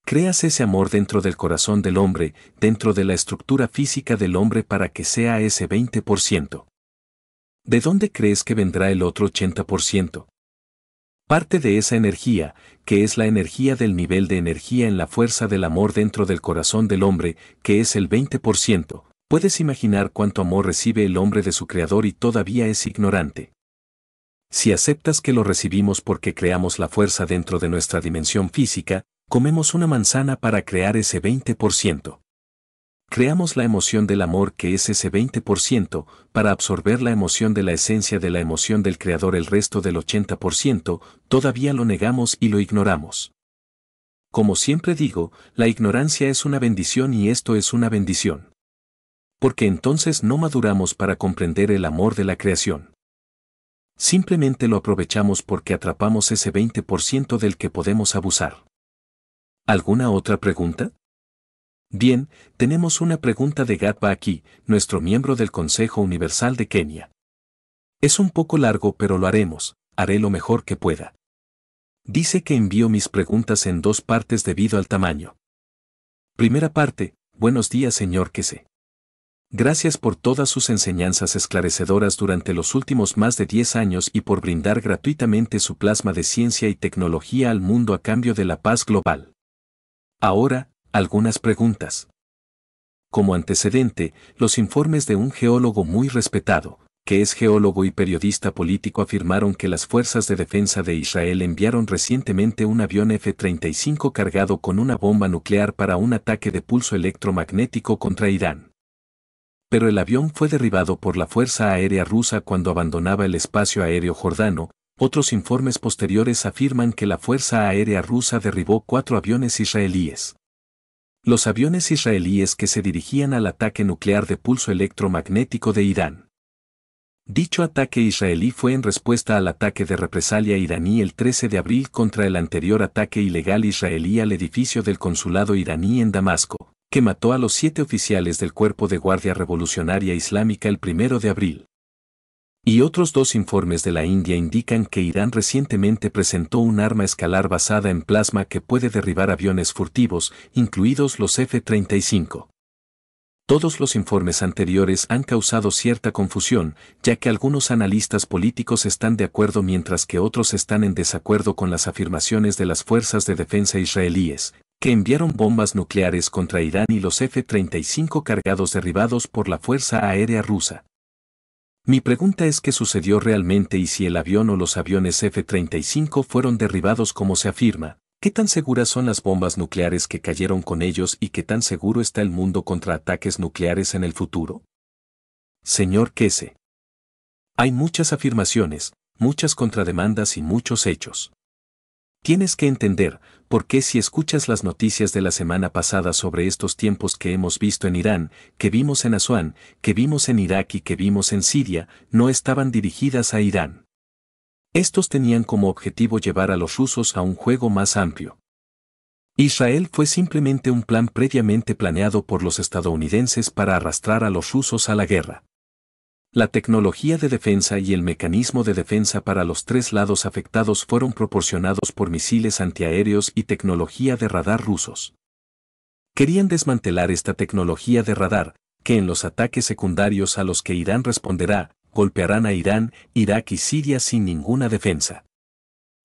Creas ese amor dentro del corazón del hombre, dentro de la estructura física del hombre para que sea ese 20%. ¿De dónde crees que vendrá el otro 80%? Parte de esa energía, que es la energía del nivel de energía en la fuerza del amor dentro del corazón del hombre, que es el 20%, puedes imaginar cuánto amor recibe el hombre de su creador y todavía es ignorante. Si aceptas que lo recibimos porque creamos la fuerza dentro de nuestra dimensión física, comemos una manzana para crear ese 20%. Creamos la emoción del amor que es ese 20%, para absorber la emoción de la esencia de la emoción del Creador el resto del 80%, todavía lo negamos y lo ignoramos. Como siempre digo, la ignorancia es una bendición y esto es una bendición. Porque entonces no maduramos para comprender el amor de la creación. Simplemente lo aprovechamos porque atrapamos ese 20% del que podemos abusar. ¿Alguna otra pregunta? Bien, tenemos una pregunta de Gatba aquí, nuestro miembro del Consejo Universal de Kenia. Es un poco largo pero lo haremos, haré lo mejor que pueda. Dice que envío mis preguntas en 2 partes debido al tamaño. Primera parte, buenos días señor Kese. Gracias por todas sus enseñanzas esclarecedoras durante los últimos más de 10 años y por brindar gratuitamente su plasma de ciencia y tecnología al mundo a cambio de la paz global. Ahora, Algunas preguntas. Como antecedente, los informes de un geólogo muy respetado, que es geólogo y periodista político, afirmaron que las fuerzas de defensa de Israel enviaron recientemente un avión F-35 cargado con una bomba nuclear para un ataque de pulso electromagnético contra Irán. Pero el avión fue derribado por la Fuerza Aérea Rusa cuando abandonaba el espacio aéreo jordano. Otros informes posteriores afirman que la Fuerza Aérea Rusa derribó 4 aviones israelíes. Los aviones israelíes que se dirigían al ataque nuclear de pulso electromagnético de Irán. Dicho ataque israelí fue en respuesta al ataque de represalia iraní el 13 de abril contra el anterior ataque ilegal israelí al edificio del consulado iraní en Damasco, que mató a los 7 oficiales del Cuerpo de Guardia Revolucionaria Islámica el 1 de abril. Y otros 2 informes de la India indican que Irán recientemente presentó un arma escalar basada en plasma que puede derribar aviones furtivos, incluidos los F-35. Todos los informes anteriores han causado cierta confusión, ya que algunos analistas políticos están de acuerdo mientras que otros están en desacuerdo con las afirmaciones de las fuerzas de defensa israelíes, que enviaron bombas nucleares contra Irán y los F-35 cargados derribados por la Fuerza Aérea Rusa. Mi pregunta es qué sucedió realmente y si el avión o los aviones F-35 fueron derribados como se afirma. ¿Qué tan seguras son las bombas nucleares que cayeron con ellos y qué tan seguro está el mundo contra ataques nucleares en el futuro? Señor Kese. Hay muchas afirmaciones, muchas contrademandas y muchos hechos. Tienes que entender por qué si escuchas las noticias de la semana pasada sobre estos tiempos que hemos visto en Irán, que vimos en Asuán, que vimos en Irak y que vimos en Siria, no estaban dirigidas a Irán. Estos tenían como objetivo llevar a los rusos a un juego más amplio. Israel fue simplemente un plan previamente planeado por los estadounidenses para arrastrar a los rusos a la guerra. La tecnología de defensa y el mecanismo de defensa para los 3 lados afectados fueron proporcionados por misiles antiaéreos y tecnología de radar rusos. Querían desmantelar esta tecnología de radar, que en los ataques secundarios a los que Irán responderá, golpearán a Irán, Irak y Siria sin ninguna defensa.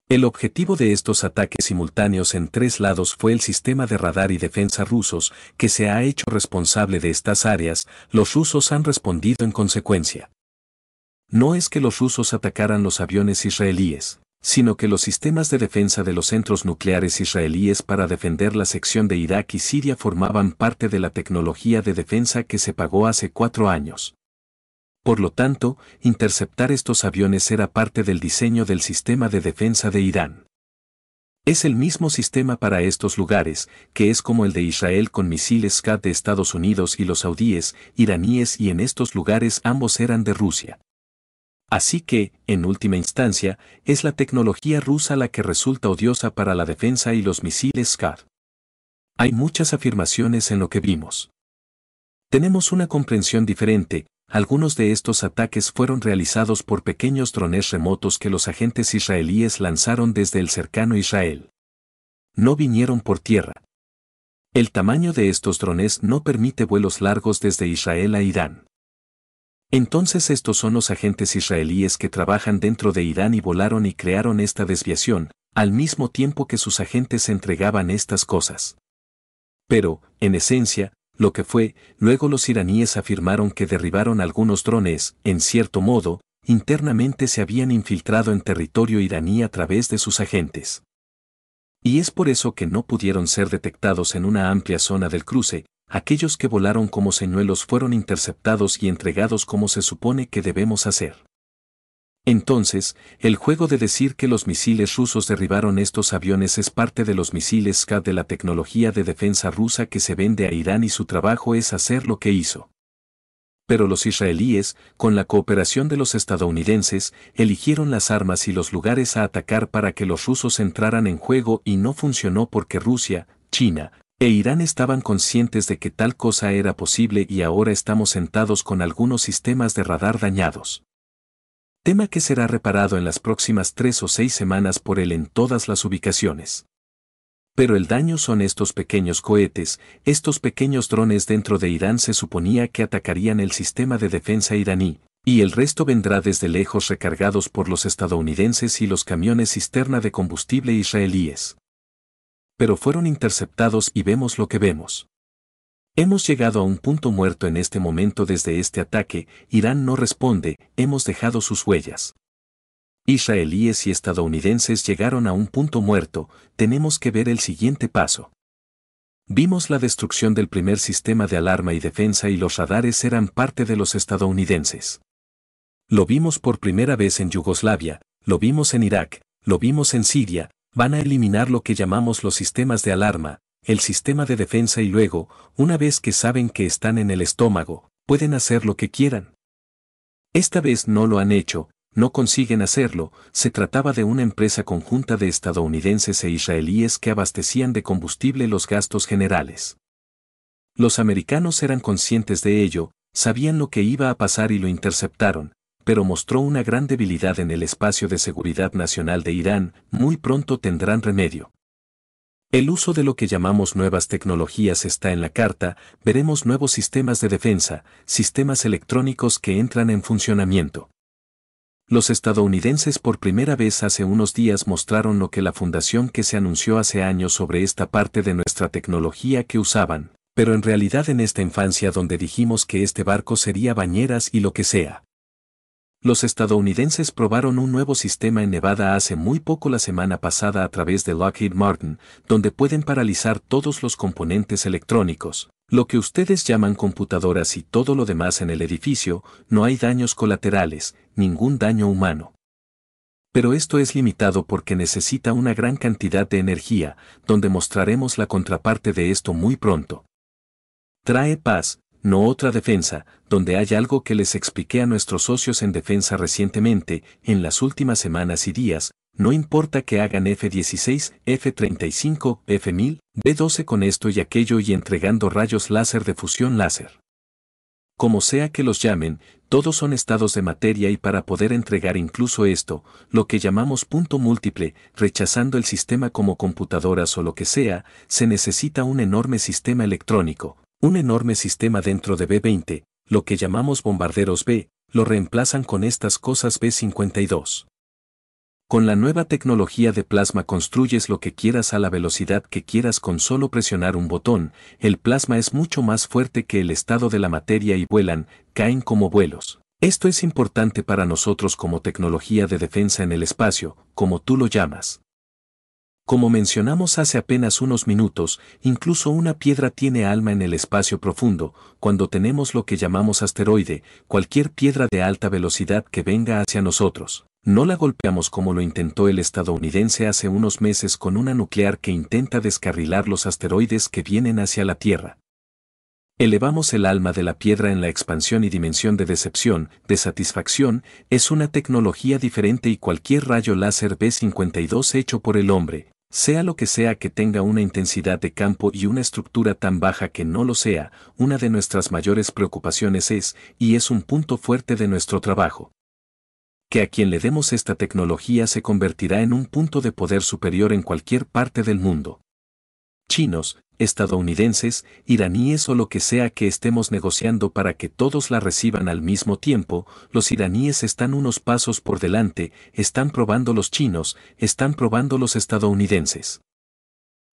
El objetivo de estos ataques simultáneos en 3 lados fue el sistema de radar y defensa rusos, que se ha hecho responsable de estas áreas. Los rusos han respondido en consecuencia. No es que los rusos atacaran los aviones israelíes, sino que los sistemas de defensa de los centros nucleares israelíes para defender la sección de Irak y Siria formaban parte de la tecnología de defensa que se pagó hace 4 años. Por lo tanto, interceptar estos aviones era parte del diseño del sistema de defensa de Irán. Es el mismo sistema para estos lugares, que es como el de Israel con misiles Scud de Estados Unidos y los saudíes, iraníes, y en estos lugares ambos eran de Rusia. Así que, en última instancia, es la tecnología rusa la que resulta odiosa para la defensa y los misiles Scud. Hay muchas afirmaciones en lo que vimos. Tenemos una comprensión diferente. Algunos de estos ataques fueron realizados por pequeños drones remotos que los agentes israelíes lanzaron desde el cercano Israel. No vinieron por tierra. El tamaño de estos drones no permite vuelos largos desde Israel a Irán. Entonces estos son los agentes israelíes que trabajan dentro de Irán y volaron y crearon esta desviación, al mismo tiempo que sus agentes entregaban estas cosas. Pero, en esencia, lo que fue, luego los iraníes afirmaron que derribaron algunos drones, en cierto modo, internamente se habían infiltrado en territorio iraní a través de sus agentes. Y es por eso que no pudieron ser detectados en una amplia zona del cruce. Aquellos que volaron como señuelos fueron interceptados y entregados como se supone que debemos hacer. Entonces, el juego de decir que los misiles rusos derribaron estos aviones es parte de los misiles Scud de la tecnología de defensa rusa que se vende a Irán y su trabajo es hacer lo que hizo. Pero los israelíes, con la cooperación de los estadounidenses, eligieron las armas y los lugares a atacar para que los rusos entraran en juego y no funcionó porque Rusia, China e Irán estaban conscientes de que tal cosa era posible y ahora estamos sentados con algunos sistemas de radar dañados. Tema que será reparado en las próximas 3 o 6 semanas por él en todas las ubicaciones. Pero el daño son estos pequeños cohetes, estos pequeños drones dentro de Irán se suponía que atacarían el sistema de defensa iraní, y el resto vendrá desde lejos recargados por los estadounidenses y los camiones cisterna de combustible israelíes. pero fueron interceptados y vemos lo que vemos. Hemos llegado a un punto muerto en este momento desde este ataque, Irán no responde, hemos dejado sus huellas. Israelíes y estadounidenses llegaron a un punto muerto, tenemos que ver el siguiente paso. Vimos la destrucción del primer sistema de alarma y defensa y los radares eran parte de los estadounidenses. Lo vimos por primera vez en Yugoslavia, lo vimos en Irak, lo vimos en Siria, van a eliminar lo que llamamos los sistemas de alarma, el sistema de defensa y luego, una vez que saben que están en el estómago, pueden hacer lo que quieran. Esta vez no lo han hecho, no consiguen hacerlo, se trataba de una empresa conjunta de estadounidenses e israelíes que abastecían de combustible los gastos generales. Los americanos eran conscientes de ello, sabían lo que iba a pasar y lo interceptaron, pero mostró una gran debilidad en el espacio de seguridad nacional de Irán, muy pronto tendrán remedio. El uso de lo que llamamos nuevas tecnologías está en la carta, veremos nuevos sistemas de defensa, sistemas electrónicos que entran en funcionamiento. Los estadounidenses por primera vez hace unos días mostraron lo que la fundación que se anunció hace años sobre esta parte de nuestra tecnología que usaban, pero en realidad en esta infancia donde dijimos que este barco sería bañeras y lo que sea. Los estadounidenses probaron un nuevo sistema en Nevada hace muy poco la semana pasada a través de Lockheed Martin, donde pueden paralizar todos los componentes electrónicos, lo que ustedes llaman computadoras y todo lo demás en el edificio, no hay daños colaterales, ningún daño humano. Pero esto es limitado porque necesita una gran cantidad de energía, donde mostraremos la contraparte de esto muy pronto. Trae paz, no otra defensa, donde hay algo que les expliqué a nuestros socios en defensa recientemente, en las últimas semanas y días, no importa que hagan F-16, F-35, F-1000, B-12 con esto y aquello y entregando rayos láser de fusión láser. Como sea que los llamen, todos son estados de materia y para poder entregar incluso esto, lo que llamamos punto múltiple, rechazando el sistema como computadoras o lo que sea, se necesita un enorme sistema electrónico. Un enorme sistema dentro de B-20, lo que llamamos bombarderos B, lo reemplazan con estas cosas B-52. Con la nueva tecnología de plasma construyes lo que quieras a la velocidad que quieras con solo presionar un botón, el plasma es mucho más fuerte que el estado de la materia y vuelan, caen como vuelos. Esto es importante para nosotros como tecnología de defensa en el espacio, como tú lo llamas. Como mencionamos hace apenas unos minutos, incluso una piedra tiene alma en el espacio profundo, cuando tenemos lo que llamamos asteroide, cualquier piedra de alta velocidad que venga hacia nosotros. No la golpeamos como lo intentó el estadounidense hace unos meses con una nuclear que intenta descarrilar los asteroides que vienen hacia la Tierra. Elevamos el alma de la piedra en la expansión y dimensión de decepción, de satisfacción, es una tecnología diferente y cualquier rayo láser B-52 hecho por el hombre, sea lo que sea que tenga una intensidad de campo y una estructura tan baja que no lo sea, una de nuestras mayores preocupaciones es, y es un punto fuerte de nuestro trabajo, que a quien le demos esta tecnología se convertirá en un punto de poder superior en cualquier parte del mundo. Chinos, estadounidenses, iraníes o lo que sea que estemos negociando para que todos la reciban al mismo tiempo, los iraníes están unos pasos por delante, están probando los chinos, están probando los estadounidenses.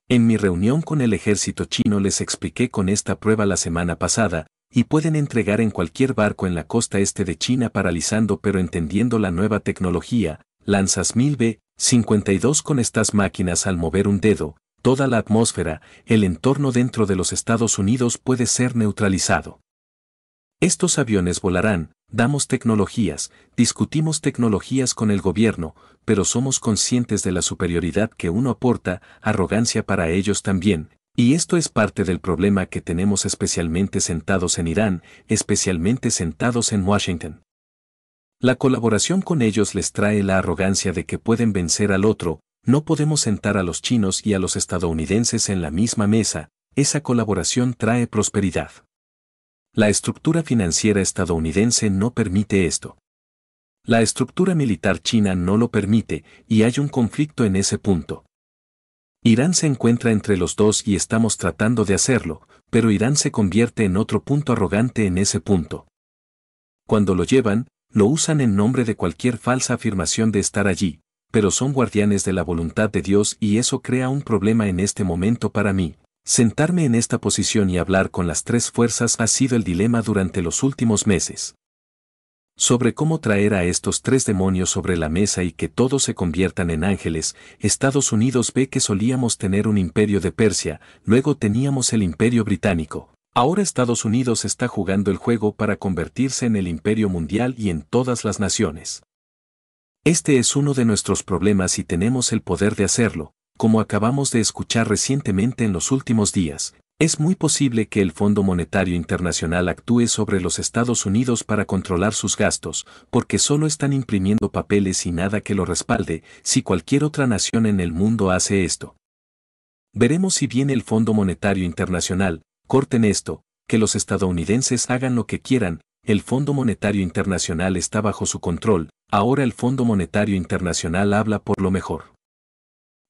En mi reunión con el ejército chino les expliqué con esta prueba la semana pasada, y pueden entregar en cualquier barco en la costa este de China paralizando pero entendiendo la nueva tecnología, lanzas 1000 B-52 con estas máquinas al mover un dedo, toda la atmósfera, el entorno dentro de los Estados Unidos puede ser neutralizado. Estos aviones volarán, damos tecnologías, discutimos tecnologías con el gobierno, pero somos conscientes de la superioridad que uno aporta, arrogancia para ellos también, y esto es parte del problema que tenemos especialmente sentados en Irán, especialmente sentados en Washington. La colaboración con ellos les trae la arrogancia de que pueden vencer al otro. No podemos sentar a los chinos y a los estadounidenses en la misma mesa, esa colaboración trae prosperidad. La estructura financiera estadounidense no permite esto. La estructura militar china no lo permite, y hay un conflicto en ese punto. Irán se encuentra entre los dos y estamos tratando de hacerlo, pero Irán se convierte en otro punto arrogante en ese punto. Cuando lo llevan, lo usan en nombre de cualquier falsa afirmación de estar allí. pero son guardianes de la voluntad de Dios y eso crea un problema en este momento para mí. Sentarme en esta posición y hablar con las tres fuerzas ha sido el dilema durante los últimos meses. Sobre cómo traer a estos tres demonios sobre la mesa y que todos se conviertan en ángeles. Estados Unidos ve que solíamos tener un imperio de Persia, luego teníamos el imperio británico. Ahora Estados Unidos está jugando el juego para convertirse en el imperio mundial y en todas las naciones. Este es uno de nuestros problemas y tenemos el poder de hacerlo, como acabamos de escuchar recientemente en los últimos días. Es muy posible que el Fondo Monetario Internacional actúe sobre los Estados Unidos para controlar sus gastos, porque solo están imprimiendo papeles y nada que lo respalde, si cualquier otra nación en el mundo hace esto. Veremos si viene el Fondo Monetario Internacional, corten esto, que los estadounidenses hagan lo que quieran, el Fondo Monetario Internacional está bajo su control, ahora el Fondo Monetario Internacional habla por lo mejor.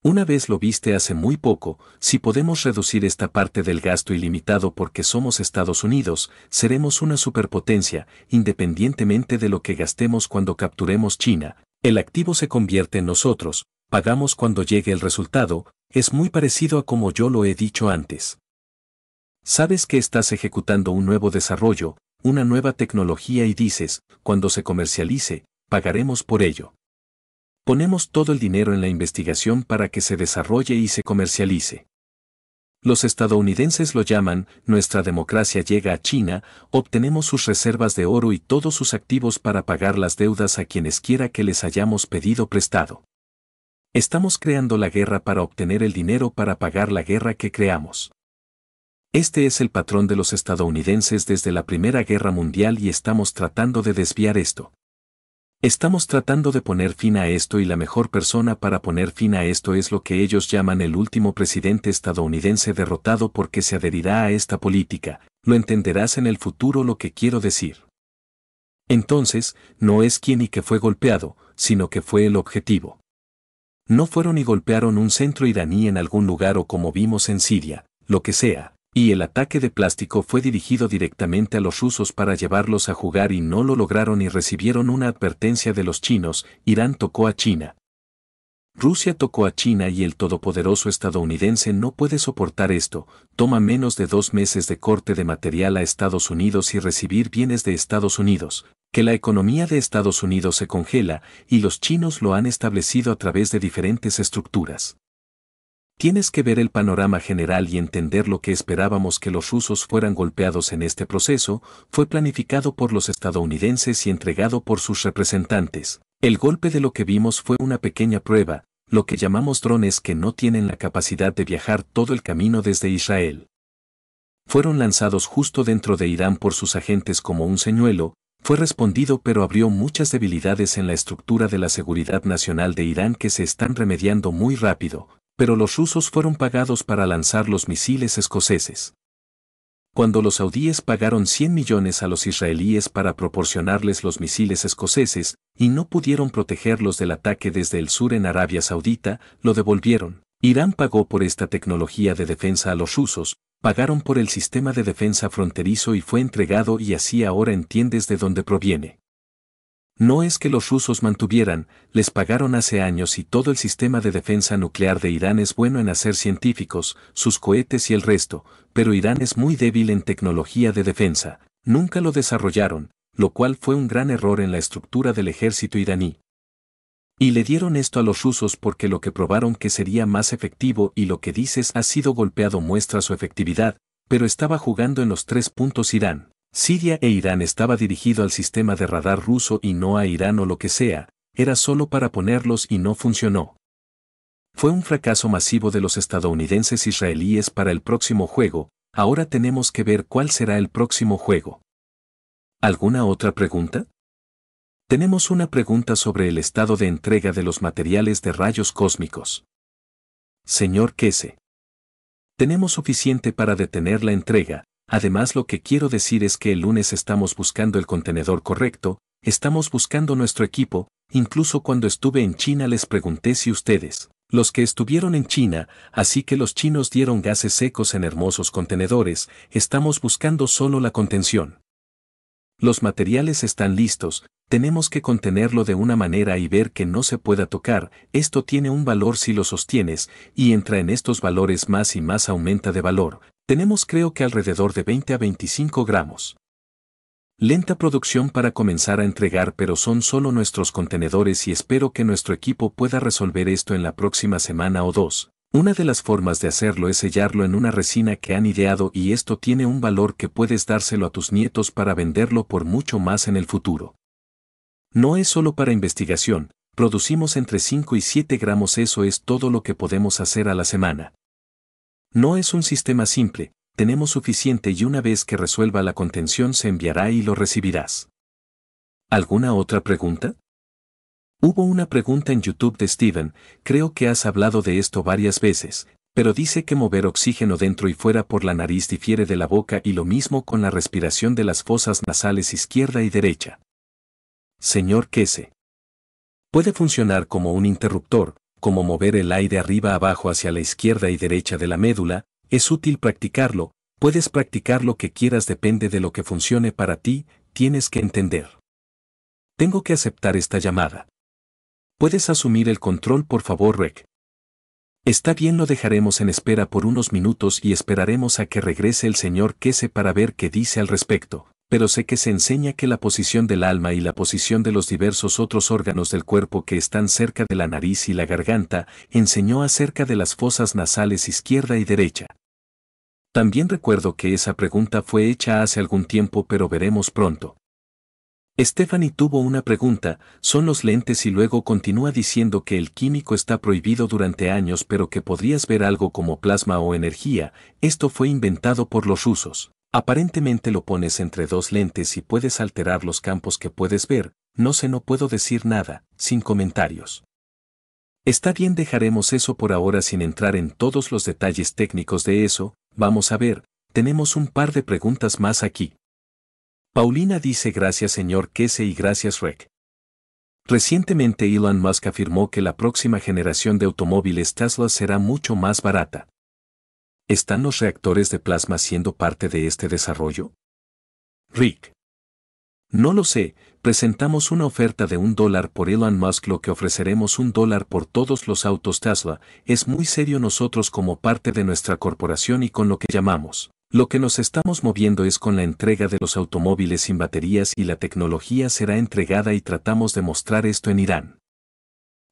Una vez lo viste hace muy poco, si podemos reducir esta parte del gasto ilimitado porque somos Estados Unidos, seremos una superpotencia, independientemente de lo que gastemos cuando capturemos China, el activo se convierte en nosotros, pagamos cuando llegue el resultado, es muy parecido a como yo lo he dicho antes. Sabes que estás ejecutando un nuevo desarrollo, una nueva tecnología y dices, cuando se comercialice, pagaremos por ello. Ponemos todo el dinero en la investigación para que se desarrolle y se comercialice. Los estadounidenses lo llaman, nuestra democracia llega a China, obtenemos sus reservas de oro y todos sus activos para pagar las deudas a quienes quiera que les hayamos pedido prestado. Estamos creando la guerra para obtener el dinero para pagar la guerra que creamos. Este es el patrón de los estadounidenses desde la Primera Guerra Mundial y estamos tratando de desviar esto. Estamos tratando de poner fin a esto y la mejor persona para poner fin a esto es lo que ellos llaman el último presidente estadounidense derrotado porque se adherirá a esta política, lo entenderás en el futuro lo que quiero decir. Entonces, no es quien y que fue golpeado, sino que fue el objetivo. No fueron y golpearon un centro iraní en algún lugar o como vimos en Siria, lo que sea. Y el ataque de plástico fue dirigido directamente a los rusos para llevarlos a jugar y no lo lograron y recibieron una advertencia de los chinos, Irán tocó a China. Rusia tocó a China y el todopoderoso estadounidense no puede soportar esto, toma menos de 2 meses de corte de material a Estados Unidos y recibir bienes de Estados Unidos, que la economía de Estados Unidos se congela y los chinos lo han establecido a través de diferentes estructuras. Tienes que ver el panorama general y entender lo que esperábamos que los rusos fueran golpeados en este proceso, fue planificado por los estadounidenses y entregado por sus representantes. El golpe de lo que vimos fue una pequeña prueba, lo que llamamos drones que no tienen la capacidad de viajar todo el camino desde Israel. Fueron lanzados justo dentro de Irán por sus agentes como un señuelo, fue respondido pero abrió muchas debilidades en la estructura de la seguridad nacional de Irán que se están remediando muy rápido. Pero los rusos fueron pagados para lanzar los misiles escoceses. Cuando los saudíes pagaron 100 millones a los israelíes para proporcionarles los misiles escoceses, y no pudieron protegerlos del ataque desde el sur en Arabia Saudita, lo devolvieron. Irán pagó por esta tecnología de defensa a los rusos, pagaron por el sistema de defensa fronterizo y fue entregado y así ahora entiendes de dónde proviene. No es que los rusos mantuvieran, les pagaron hace años y todo el sistema de defensa nuclear de Irán es bueno en hacer científicos, sus cohetes y el resto, pero Irán es muy débil en tecnología de defensa, nunca lo desarrollaron, lo cual fue un gran error en la estructura del ejército iraní. Y le dieron esto a los rusos porque lo que probaron que sería más efectivo y lo que dices ha sido golpeado muestra su efectividad, pero estaba jugando en los 3 puntos Irán. Siria e Irán estaba dirigido al sistema de radar ruso y no a Irán o lo que sea, era solo para ponerlos y no funcionó. Fue un fracaso masivo de los estadounidenses israelíes para el próximo juego, ahora tenemos que ver cuál será el próximo juego. ¿Alguna otra pregunta? Tenemos una pregunta sobre el estado de entrega de los materiales de rayos cósmicos. Señor Kese. Tenemos suficiente para detener la entrega. Además lo que quiero decir es que el lunes estamos buscando el contenedor correcto, estamos buscando nuestro equipo, incluso cuando estuve en China les pregunté si ustedes, los que estuvieron en China, así que los chinos dieron gases secos en hermosos contenedores, estamos buscando solo la contención. Los materiales están listos, tenemos que contenerlo de una manera y ver que no se pueda tocar, esto tiene un valor si lo sostienes, y entra en estos valores más y más aumenta de valor. Tenemos creo que alrededor de 20 a 25 gramos. Lenta producción para comenzar a entregar, pero son solo nuestros contenedores y espero que nuestro equipo pueda resolver esto en la próxima semana o dos. Una de las formas de hacerlo es sellarlo en una resina que han ideado y esto tiene un valor que puedes dárselo a tus nietos para venderlo por mucho más en el futuro. No es solo para investigación, producimos entre 5 y 7 gramos, eso es todo lo que podemos hacer a la semana. No es un sistema simple, tenemos suficiente y una vez que resuelva la contención se enviará y lo recibirás. ¿Alguna otra pregunta? Hubo una pregunta en YouTube de Steven, creo que has hablado de esto varias veces, pero dice que mover oxígeno dentro y fuera por la nariz difiere de la boca y lo mismo con la respiración de las fosas nasales izquierda y derecha. Señor Kese. Puede funcionar como un interruptor, como mover el aire arriba abajo hacia la izquierda y derecha de la médula, es útil practicarlo, puedes practicar lo que quieras, depende de lo que funcione para ti, tienes que entender. Tengo que aceptar esta llamada. ¿Puedes asumir el control por favor, Rek? Está bien, lo dejaremos en espera por unos minutos y esperaremos a que regrese el señor Kese para ver qué dice al respecto, pero sé que se enseña que la posición del alma y la posición de los diversos otros órganos del cuerpo que están cerca de la nariz y la garganta, enseñó acerca de las fosas nasales izquierda y derecha. También recuerdo que esa pregunta fue hecha hace algún tiempo, pero veremos pronto. Stephanie tuvo una pregunta, son los lentes y luego continúa diciendo que el químico está prohibido durante años pero que podrías ver algo como plasma o energía, esto fue inventado por los rusos. Aparentemente lo pones entre dos lentes y puedes alterar los campos que puedes ver, no sé, no puedo decir nada, sin comentarios. Está bien, dejaremos eso por ahora sin entrar en todos los detalles técnicos de eso, vamos a ver, tenemos un par de preguntas más aquí. Paulina dice gracias señor Kese y gracias Rek. Recientemente Elon Musk afirmó que la próxima generación de automóviles Tesla será mucho más barata. ¿Están los reactores de plasma siendo parte de este desarrollo? Rick. No lo sé, presentamos una oferta de $1 por Elon Musk, lo que ofreceremos $1 por todos los autos Tesla, es muy serio nosotros como parte de nuestra corporación y con lo que llamamos. Lo que nos estamos moviendo es con la entrega de los automóviles sin baterías y la tecnología será entregada y tratamos de mostrar esto en Irán.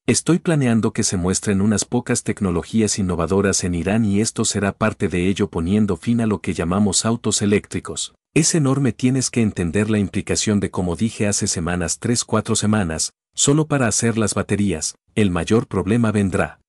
Estoy planeando que se muestren unas pocas tecnologías innovadoras en Irán y esto será parte de ello, poniendo fin a lo que llamamos autos eléctricos. Es enorme, tienes que entender la implicación de, como dije hace semanas, 3-4 semanas, solo para hacer las baterías, el mayor problema vendrá.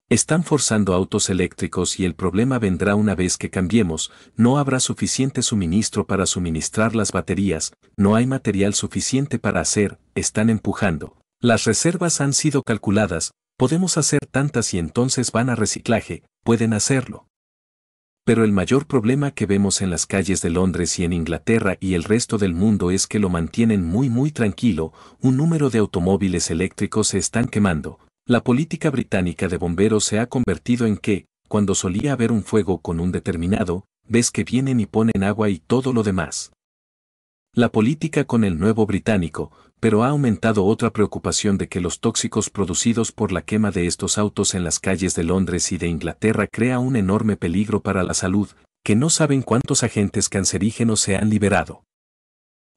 Están forzando autos eléctricos y el problema vendrá una vez que cambiemos, no habrá suficiente suministro para suministrar las baterías, no hay material suficiente para hacer, están empujando. Las reservas han sido calculadas, podemos hacer tantas y entonces van a reciclaje, pueden hacerlo. Pero el mayor problema que vemos en las calles de Londres y en Inglaterra y el resto del mundo es que lo mantienen muy tranquilo, un número de automóviles eléctricos se están quemando. La política británica de bomberos se ha convertido en que, cuando solía haber un fuego con un determinado, ves que vienen y ponen agua y todo lo demás. La política con el nuevo británico, pero ha aumentado otra preocupación de que los tóxicos producidos por la quema de estos autos en las calles de Londres y de Inglaterra crea un enorme peligro para la salud, que no saben cuántos agentes cancerígenos se han liberado.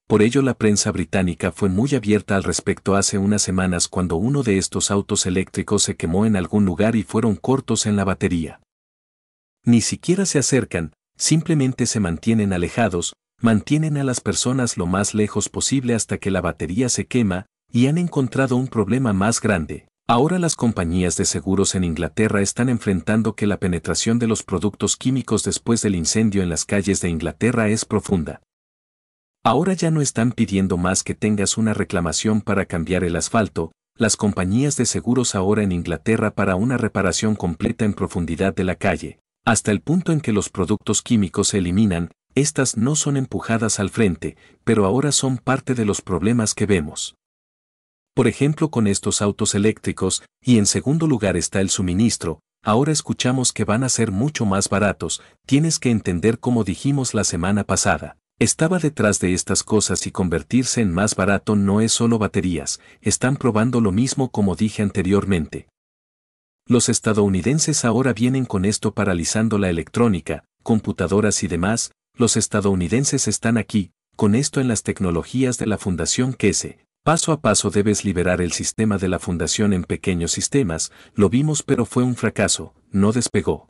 Por ello la prensa británica fue muy abierta al respecto hace unas semanas cuando uno de estos autos eléctricos se quemó en algún lugar y fueron cortos en la batería. Ni siquiera se acercan, simplemente se mantienen alejados, mantienen a las personas lo más lejos posible hasta que la batería se quema, y han encontrado un problema más grande. Ahora las compañías de seguros en Inglaterra están enfrentando que la penetración de los productos químicos después del incendio en las calles de Inglaterra es profunda. Ahora ya no están pidiendo más que tengas una reclamación para cambiar el asfalto, las compañías de seguros ahora en Inglaterra para una reparación completa en profundidad de la calle, hasta el punto en que los productos químicos se eliminan, estas no son empujadas al frente, pero ahora son parte de los problemas que vemos. Por ejemplo con estos autos eléctricos, y en segundo lugar está el suministro, ahora escuchamos que van a ser mucho más baratos, tienes que entender como dijimos la semana pasada. Estaba detrás de estas cosas y convertirse en más barato no es solo baterías, están probando lo mismo como dije anteriormente. Los estadounidenses ahora vienen con esto paralizando la electrónica, computadoras y demás, los estadounidenses están aquí, con esto en las tecnologías de la Fundación Kese. Paso a paso debes liberar el sistema de la fundación en pequeños sistemas, lo vimos pero fue un fracaso, no despegó.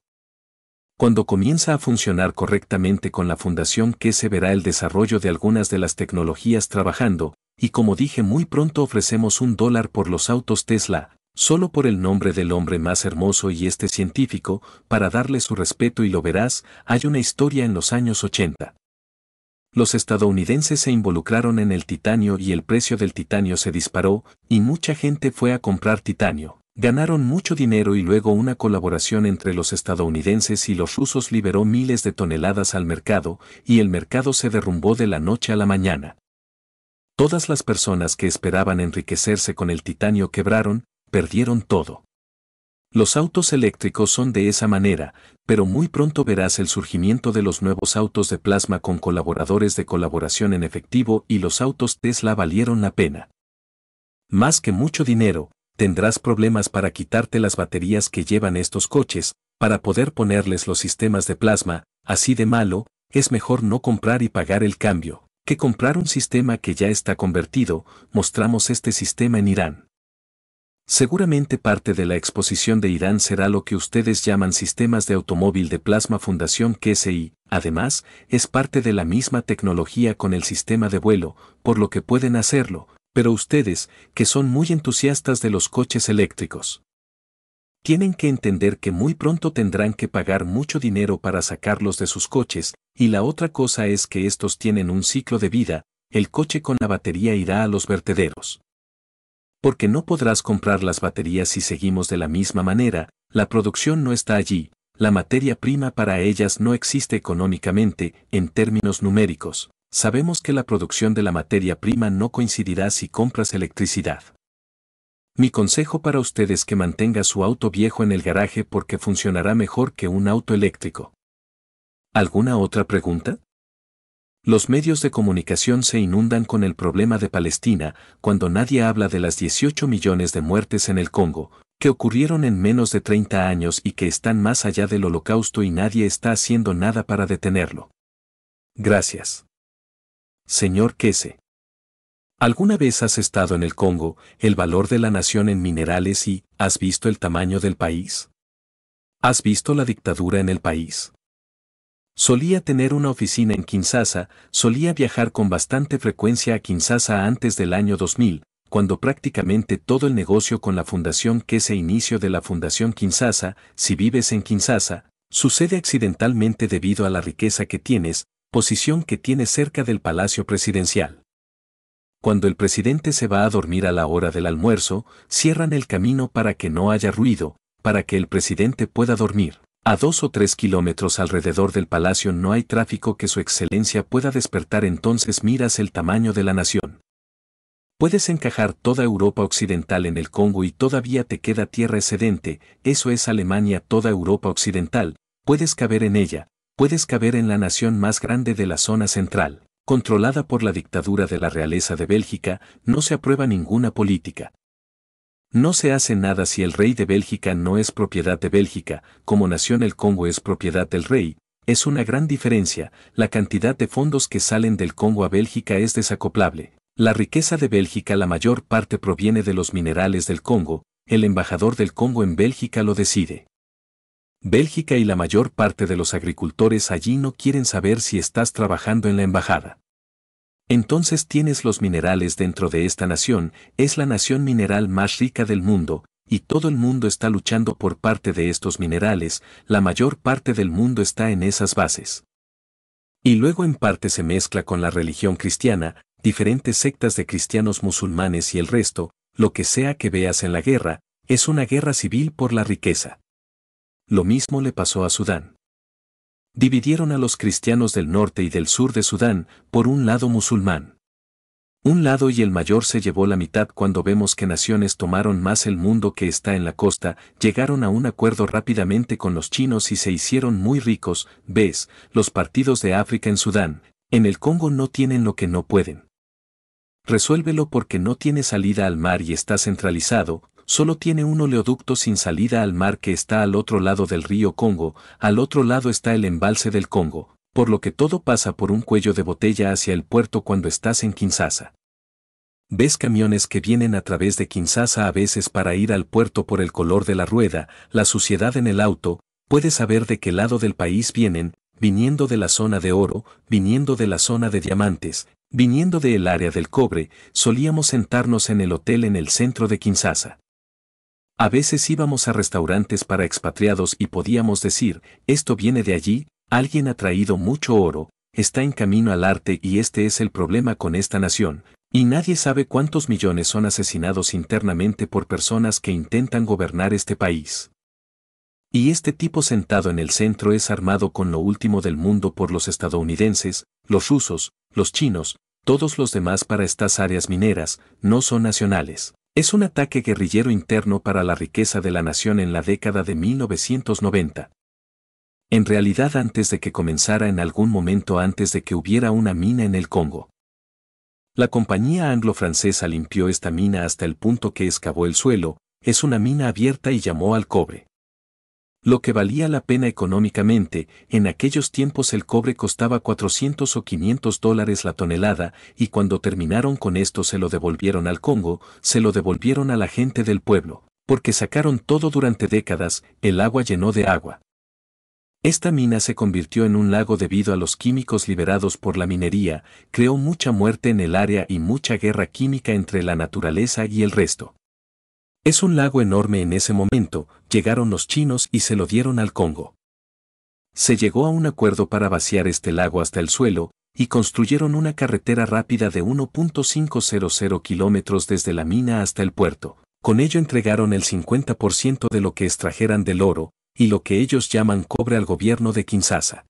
Cuando comienza a funcionar correctamente con la fundación que se verá el desarrollo de algunas de las tecnologías trabajando, y como dije muy pronto ofrecemos $1 por los autos Tesla, solo por el nombre del hombre más hermoso y este científico, para darle su respeto y lo verás, hay una historia en los años 80. Los estadounidenses se involucraron en el titanio y el precio del titanio se disparó, y mucha gente fue a comprar titanio. Ganaron mucho dinero y luego una colaboración entre los estadounidenses y los rusos liberó miles de toneladas al mercado, y el mercado se derrumbó de la noche a la mañana. Todas las personas que esperaban enriquecerse con el titanio quebraron, perdieron todo. Los autos eléctricos son de esa manera, pero muy pronto verás el surgimiento de los nuevos autos de plasma con colaboradores de colaboración en efectivo y los autos Tesla valieron la pena. Más que mucho dinero, tendrás problemas para quitarte las baterías que llevan estos coches, para poder ponerles los sistemas de plasma, así de malo, es mejor no comprar y pagar el cambio, que comprar un sistema que ya está convertido. Mostramos este sistema en Irán. Seguramente parte de la exposición de Irán será lo que ustedes llaman sistemas de automóvil de plasma Fundación KSI, además, es parte de la misma tecnología con el sistema de vuelo, por lo que pueden hacerlo. Pero ustedes, que son muy entusiastas de los coches eléctricos, tienen que entender que muy pronto tendrán que pagar mucho dinero para sacarlos de sus coches, y la otra cosa es que estos tienen un ciclo de vida, el coche con la batería irá a los vertederos. Porque no podrás comprar las baterías si seguimos de la misma manera, la producción no está allí, la materia prima para ellas no existe económicamente, en términos numéricos. Sabemos que la producción de la materia prima no coincidirá si compras electricidad. Mi consejo para usted es que mantenga su auto viejo en el garaje porque funcionará mejor que un auto eléctrico. ¿Alguna otra pregunta? Los medios de comunicación se inundan con el problema de Palestina cuando nadie habla de las 18 millones de muertes en el Congo, que ocurrieron en menos de 30 años y que están más allá del Holocausto y nadie está haciendo nada para detenerlo. Gracias. Señor Kese. ¿Alguna vez has estado en el Congo, el valor de la nación en minerales y has visto el tamaño del país? ¿Has visto la dictadura en el país? Solía tener una oficina en Kinshasa, solía viajar con bastante frecuencia a Kinshasa antes del año 2000, cuando prácticamente todo el negocio con la fundación Kese inicio de la fundación Kinshasa, si vives en Kinshasa, sucede accidentalmente debido a la riqueza que tienes, posición que tiene cerca del Palacio Presidencial. Cuando el presidente se va a dormir a la hora del almuerzo, cierran el camino para que no haya ruido, para que el presidente pueda dormir. A 2 o 3 kilómetros alrededor del palacio no hay tráfico que su excelencia pueda despertar, entonces miras el tamaño de la nación. Puedes encajar toda Europa occidental en el Congo y todavía te queda tierra excedente, eso es Alemania, toda Europa occidental, puedes caber en ella. Puedes caber en la nación más grande de la zona central, controlada por la dictadura de la realeza de Bélgica, no se aprueba ninguna política. No se hace nada si el rey de Bélgica no es propiedad de Bélgica, como nación el Congo es propiedad del rey, es una gran diferencia, la cantidad de fondos que salen del Congo a Bélgica es desacoplable. La riqueza de Bélgica la mayor parte proviene de los minerales del Congo, el embajador del Congo en Bélgica lo decide. Bélgica y la mayor parte de los agricultores allí no quieren saber si estás trabajando en la embajada. Entonces tienes los minerales dentro de esta nación, es la nación mineral más rica del mundo, y todo el mundo está luchando por parte de estos minerales, la mayor parte del mundo está en esas bases. Y luego en parte se mezcla con la religión cristiana, diferentes sectas de cristianos musulmanes y el resto, lo que sea que veas en la guerra, es una guerra civil por la riqueza. Lo mismo le pasó a Sudán. Dividieron a los cristianos del norte y del sur de Sudán, por un lado musulmán. Un lado y el mayor se llevó la mitad cuando vemos que naciones tomaron más el mundo que está en la costa, llegaron a un acuerdo rápidamente con los chinos y se hicieron muy ricos, ves, los partidos de África en Sudán, En el Congo no tienen lo que no pueden. Resuélvelo porque no tiene salida al mar y está centralizado, solo tiene un oleoducto sin salida al mar que está al otro lado del río Congo, al otro lado está el embalse del Congo, por lo que todo pasa por un cuello de botella hacia el puerto cuando estás en Kinshasa. Ves camiones que vienen a través de Kinshasa a veces para ir al puerto por el color de la rueda, la suciedad en el auto, puedes saber de qué lado del país vienen, viniendo de la zona de oro, viniendo de la zona de diamantes, viniendo del área del cobre, solíamos sentarnos en el hotel en el centro de Kinshasa. A veces íbamos a restaurantes para expatriados y podíamos decir, esto viene de allí, alguien ha traído mucho oro, está en camino al arte y este es el problema con esta nación. Y nadie sabe cuántos millones son asesinados internamente por personas que intentan gobernar este país. Y este tipo sentado en el centro es armado con lo último del mundo por los estadounidenses, los rusos, los chinos, todos los demás para estas áreas mineras, no son nacionales. Es un ataque guerrillero interno para la riqueza de la nación en la década de 1990. En realidad antes de que comenzara en algún momento antes de que hubiera una mina en el Congo. La compañía anglo-francesa limpió esta mina hasta el punto que excavó el suelo, es una mina abierta y llamó al cobre. Lo que valía la pena económicamente, en aquellos tiempos el cobre costaba 400 o 500 dólares la tonelada, y cuando terminaron con esto se lo devolvieron al Congo, se lo devolvieron a la gente del pueblo, porque sacaron todo durante décadas, el agua llenó de agua. Esta mina se convirtió en un lago debido a los químicos liberados por la minería, creó mucha muerte en el área y mucha guerra química entre la naturaleza y el resto. Es un lago enorme en ese momento, llegaron los chinos y se lo dieron al Congo. Se llegó a un acuerdo para vaciar este lago hasta el suelo, y construyeron una carretera rápida de 1.500 kilómetros desde la mina hasta el puerto. Con ello entregaron el 50% de lo que extrajeran del oro, y lo que ellos llaman cobre al gobierno de Kinshasa.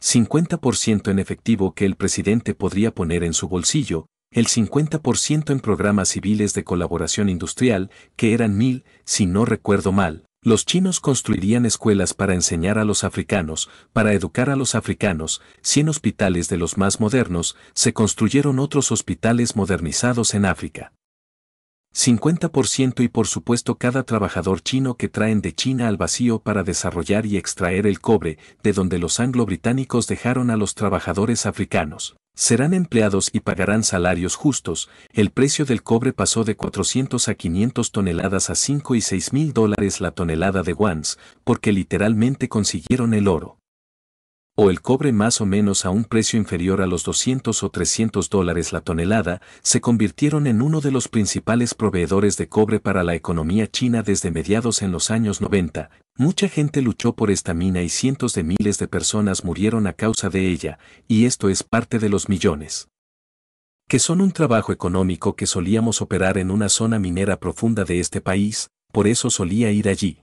50% en efectivo que el presidente podría poner en su bolsillo, el 50% en programas civiles de colaboración industrial, que eran 1000, si no recuerdo mal. Los chinos construirían escuelas para enseñar a los africanos, para educar a los africanos, 100 hospitales de los más modernos, se construyeron otros hospitales modernizados en África. 50% y por supuesto cada trabajador chino que traen de China al vacío para desarrollar y extraer el cobre, de donde los anglo-británicos dejaron a los trabajadores africanos. Serán empleados y pagarán salarios justos, el precio del cobre pasó de 400 a 500 toneladas a 5 y 6 mil dólares la tonelada de guans, porque literalmente consiguieron el oro. O el cobre más o menos a un precio inferior a los 200 o 300 dólares la tonelada, se convirtieron en uno de los principales proveedores de cobre para la economía china desde mediados en los años 90. Mucha gente luchó por esta mina y cientos de miles de personas murieron a causa de ella, y esto es parte de los millones. Que son un trabajo económico que solíamos operar en una zona minera profunda de este país, por eso solía ir allí.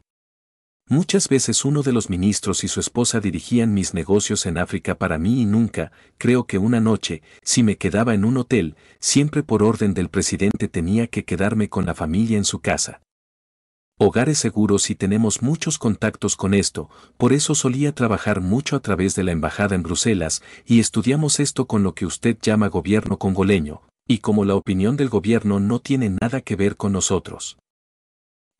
Muchas veces uno de los ministros y su esposa dirigían mis negocios en África para mí y nunca, creo que una noche, si me quedaba en un hotel, siempre por orden del presidente tenía que quedarme con la familia en su casa. Hogares seguros y tenemos muchos contactos con esto, por eso solía trabajar mucho a través de la embajada en Bruselas y estudiamos esto con lo que usted llama gobierno congoleño, y como la opinión del gobierno no tiene nada que ver con nosotros.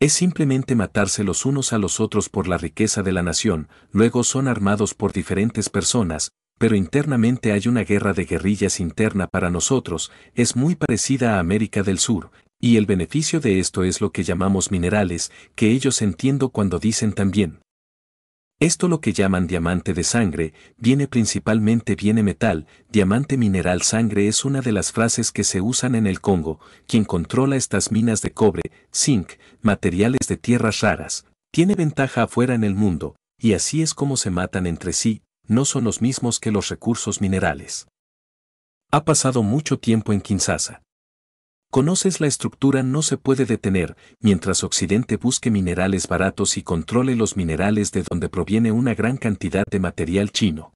Es simplemente matarse los unos a los otros por la riqueza de la nación, luego son armados por diferentes personas, pero internamente hay una guerra de guerrillas interna para nosotros, es muy parecida a América del Sur, y el beneficio de esto es lo que llamamos minerales, que ellos entiendo cuando dicen también. Esto lo que llaman diamante de sangre, viene metal, diamante mineral sangre es una de las frases que se usan en el Congo, quien controla estas minas de cobre, zinc, materiales de tierras raras, tiene ventaja afuera en el mundo, y así es como se matan entre sí, no son los mismos que los recursos minerales. Ha pasado mucho tiempo en Kinshasa. Conoces la estructura no se puede detener, mientras Occidente busque minerales baratos y controle los minerales de donde proviene una gran cantidad de material chino.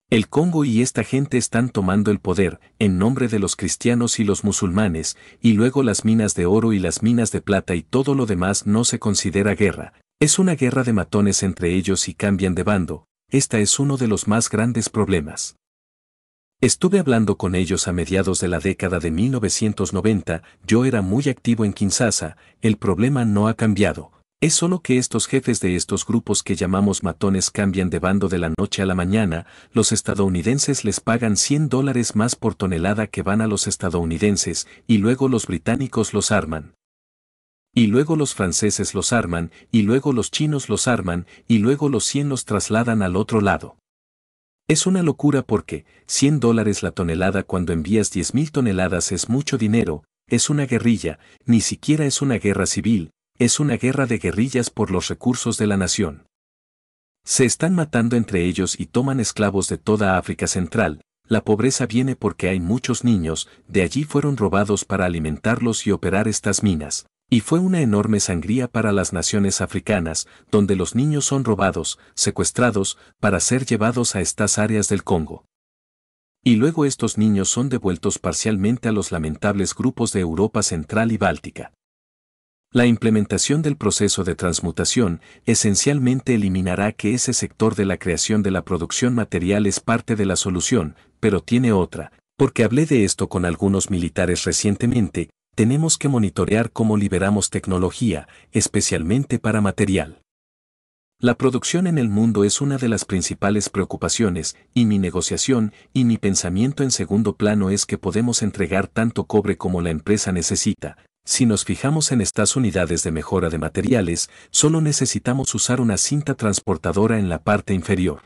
El Congo y esta gente están tomando el poder, en nombre de los cristianos y los musulmanes, y luego las minas de oro y las minas de plata y todo lo demás no se considera guerra, es una guerra de matones entre ellos y cambian de bando, esta es uno de los más grandes problemas. Estuve hablando con ellos a mediados de la década de 1990, yo era muy activo en Kinshasa, el problema no ha cambiado. Es solo que estos jefes de estos grupos que llamamos matones cambian de bando de la noche a la mañana, los estadounidenses les pagan $100 más por tonelada que van a los estadounidenses, y luego los británicos los arman. Y luego los franceses los arman, y luego los chinos los arman, y luego los 100 los trasladan al otro lado. Es una locura porque $100 la tonelada cuando envías 10.000 toneladas es mucho dinero, es una guerrilla, ni siquiera es una guerra civil, es una guerra de guerrillas por los recursos de la nación. Se están matando entre ellos y toman esclavos de toda África Central, la pobreza viene porque hay muchos niños, de allí fueron robados para alimentarlos y operar estas minas. Y fue una enorme sangría para las naciones africanas, donde los niños son robados, secuestrados, para ser llevados a estas áreas del Congo. Y luego estos niños son devueltos parcialmente a los lamentables grupos de Europa Central y Báltica. La implementación del proceso de transmutación esencialmente eliminará que ese sector de la creación de la producción material es parte de la solución, pero tiene otra, porque hablé de esto con algunos militares recientemente. Tenemos que monitorear cómo liberamos tecnología, especialmente para material. La producción en el mundo es una de las principales preocupaciones, y mi negociación y mi pensamiento en segundo plano es que podemos entregar tanto cobre como la empresa necesita. Si nos fijamos en estas unidades de mejora de materiales, solo necesitamos usar una cinta transportadora en la parte inferior.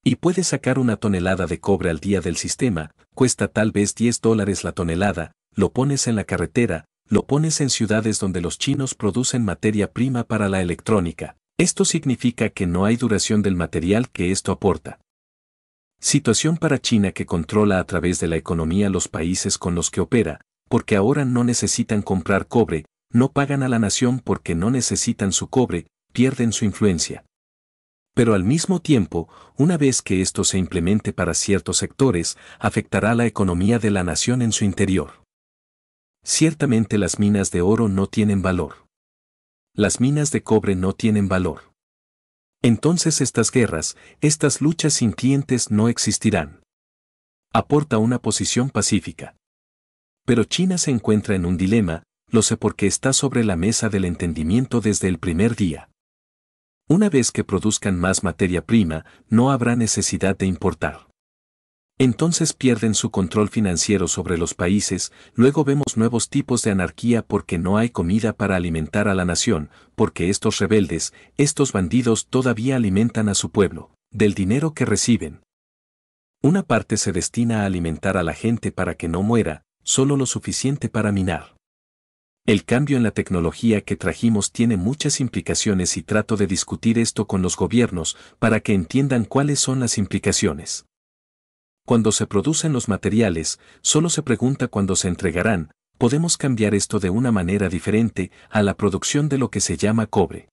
Y puede sacar una tonelada de cobre al día del sistema, cuesta tal vez $10 la tonelada. Lo pones en la carretera, lo pones en ciudades donde los chinos producen materia prima para la electrónica. Esto significa que no hay duración del material que esto aporta. Situación para China que controla a través de la economía los países con los que opera, porque ahora no necesitan comprar cobre, no pagan a la nación porque no necesitan su cobre, pierden su influencia. Pero al mismo tiempo, una vez que esto se implemente para ciertos sectores, afectará la economía de la nación en su interior. Ciertamente las minas de oro no tienen valor. Las minas de cobre no tienen valor. Entonces estas guerras, estas luchas sin clientes no existirán. Aporta una posición pacífica. Pero China se encuentra en un dilema, lo sé porque está sobre la mesa del entendimiento desde el primer día. Una vez que produzcan más materia prima, no habrá necesidad de importar. Entonces pierden su control financiero sobre los países, luego vemos nuevos tipos de anarquía porque no hay comida para alimentar a la nación, porque estos rebeldes, estos bandidos todavía alimentan a su pueblo, del dinero que reciben. Una parte se destina a alimentar a la gente para que no muera, solo lo suficiente para minar. El cambio en la tecnología que trajimos tiene muchas implicaciones y trato de discutir esto con los gobiernos para que entiendan cuáles son las implicaciones. Cuando se producen los materiales, solo se pregunta cuándo se entregarán, podemos cambiar esto de una manera diferente a la producción de lo que se llama cobre.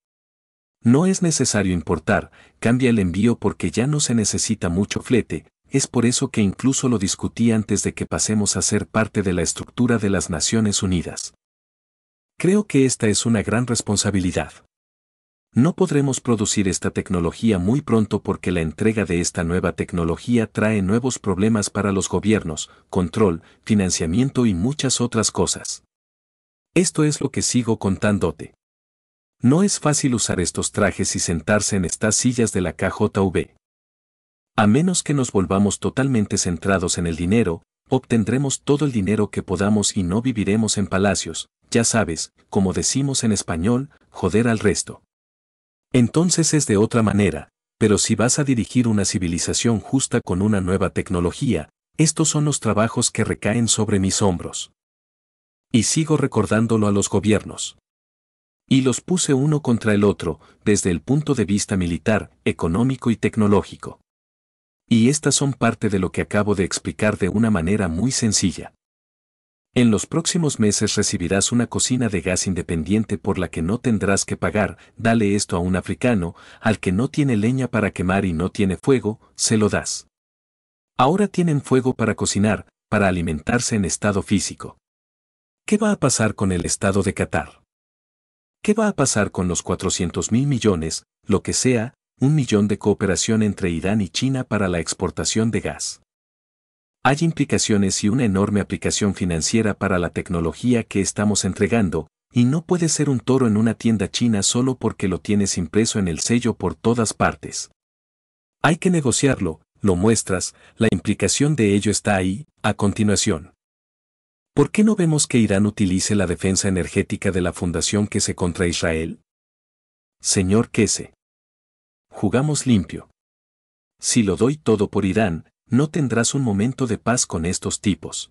No es necesario importar, cambia el envío porque ya no se necesita mucho flete, es por eso que incluso lo discutí antes de que pasemos a ser parte de la estructura de las Naciones Unidas. Creo que esta es una gran responsabilidad. No podremos producir esta tecnología muy pronto porque la entrega de esta nueva tecnología trae nuevos problemas para los gobiernos, control, financiamiento y muchas otras cosas. Esto es lo que sigo contándote. No es fácil usar estos trajes y sentarse en estas sillas de la KJV. A menos que nos volvamos totalmente centrados en el dinero, obtendremos todo el dinero que podamos y no viviremos en palacios, ya sabes, como decimos en español, joder al resto. Entonces es de otra manera, pero si vas a dirigir una civilización justa con una nueva tecnología, estos son los trabajos que recaen sobre mis hombros. Y sigo recordándolo a los gobiernos. Y los puse uno contra el otro, desde el punto de vista militar, económico y tecnológico. Y estas son parte de lo que acabo de explicar de una manera muy sencilla. En los próximos meses recibirás una cocina de gas independiente por la que no tendrás que pagar, dale esto a un africano, al que no tiene leña para quemar y no tiene fuego, se lo das. Ahora tienen fuego para cocinar, para alimentarse en estado físico. ¿Qué va a pasar con el estado de Qatar? ¿Qué va a pasar con los 400.000 millones, lo que sea, 1 millón de cooperación entre Irán y China para la exportación de gas? Hay implicaciones y una enorme aplicación financiera para la tecnología que estamos entregando, y no puedes ser un toro en una tienda china solo porque lo tienes impreso en el sello por todas partes. Hay que negociarlo, lo muestras, la implicación de ello está ahí, a continuación. ¿Por qué no vemos que Irán utilice la defensa energética de la fundación Kese contra Israel? Señor Kese. Jugamos limpio. Si lo doy todo por Irán, no tendrás un momento de paz con estos tipos.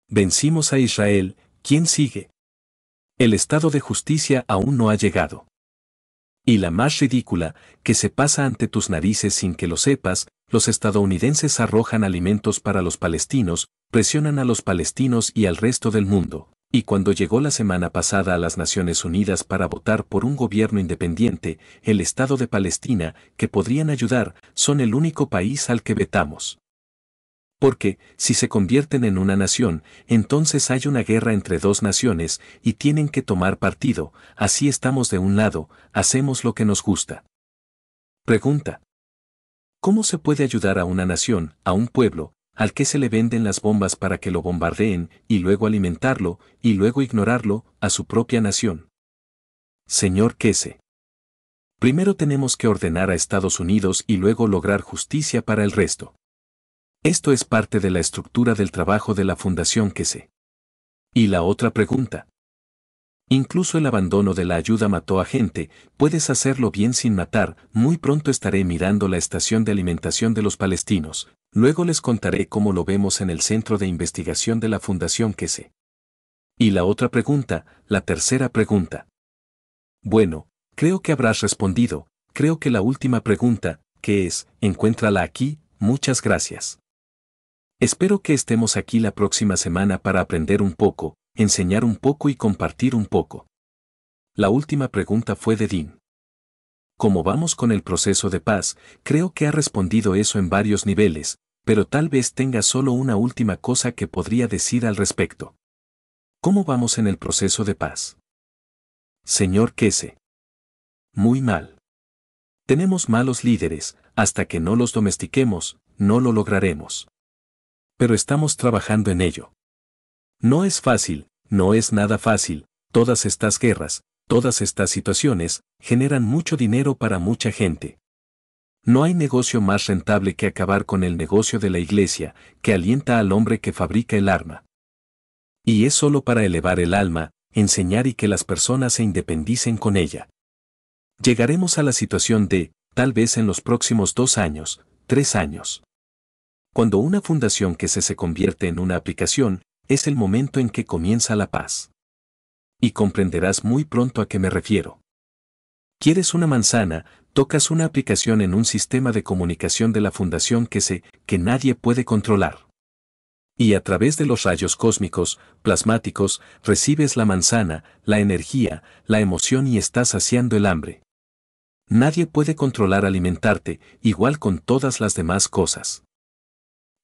Vencimos a Israel, ¿quién sigue? El estado de justicia aún no ha llegado. Y la más ridícula, que se pasa ante tus narices sin que lo sepas, los estadounidenses arrojan alimentos para los palestinos, presionan a los palestinos y al resto del mundo. Y cuando llegó la semana pasada a las Naciones Unidas para votar por un gobierno independiente, el Estado de Palestina, que podrían ayudar, son el único país al que vetamos. Porque, si se convierten en una nación, entonces hay una guerra entre dos naciones, y tienen que tomar partido, así estamos de un lado, hacemos lo que nos gusta. Pregunta. ¿Cómo se puede ayudar a una nación, a un pueblo, al que se le venden las bombas para que lo bombardeen, y luego alimentarlo, y luego ignorarlo, a su propia nación? Señor Kese. Primero tenemos que ordenar a Estados Unidos y luego lograr justicia para el resto. Esto es parte de la estructura del trabajo de la Fundación Kese. Y la otra pregunta. Incluso el abandono de la ayuda mató a gente, puedes hacerlo bien sin matar, muy pronto estaré mirando la estación de alimentación de los palestinos, luego les contaré cómo lo vemos en el centro de investigación de la Fundación Kese. Y la otra pregunta, la tercera pregunta. Bueno, creo que habrás respondido, creo que la última pregunta, que es, encuéntrala aquí, muchas gracias. Espero que estemos aquí la próxima semana para aprender un poco, enseñar un poco y compartir un poco. La última pregunta fue de Dean. ¿Cómo vamos con el proceso de paz? Creo que ha respondido eso en varios niveles, pero tal vez tenga solo una última cosa que podría decir al respecto. ¿Cómo vamos en el proceso de paz? Señor Kese. Muy mal. Tenemos malos líderes, hasta que no los domestiquemos, no lo lograremos. Pero estamos trabajando en ello. No es fácil, no es nada fácil, todas estas guerras, todas estas situaciones, generan mucho dinero para mucha gente. No hay negocio más rentable que acabar con el negocio de la iglesia, que alienta al hombre que fabrica el arma. Y es solo para elevar el alma, enseñar y que las personas se independicen con ella. Llegaremos a la situación de, tal vez en los próximos 2 años, 3 años. Cuando una fundación que se convierte en una aplicación, es el momento en que comienza la paz. Y comprenderás muy pronto a qué me refiero. ¿Quieres una manzana? Tocas una aplicación en un sistema de comunicación de la fundación que nadie puede controlar. Y a través de los rayos cósmicos, plasmáticos, recibes la manzana, la energía, la emoción y estás saciando el hambre. Nadie puede controlar alimentarte, igual con todas las demás cosas.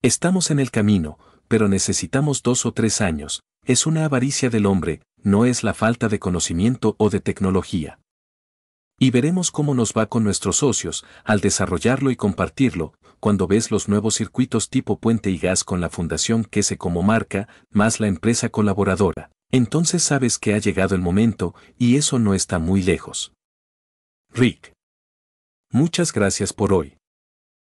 Estamos en el camino, pero necesitamos 2 o 3 años, es una avaricia del hombre, no es la falta de conocimiento o de tecnología. Y veremos cómo nos va con nuestros socios, al desarrollarlo y compartirlo, cuando ves los nuevos circuitos tipo puente y gas con la fundación Kese como marca, más la empresa colaboradora, entonces sabes que ha llegado el momento, y eso no está muy lejos. Rick. Muchas gracias por hoy.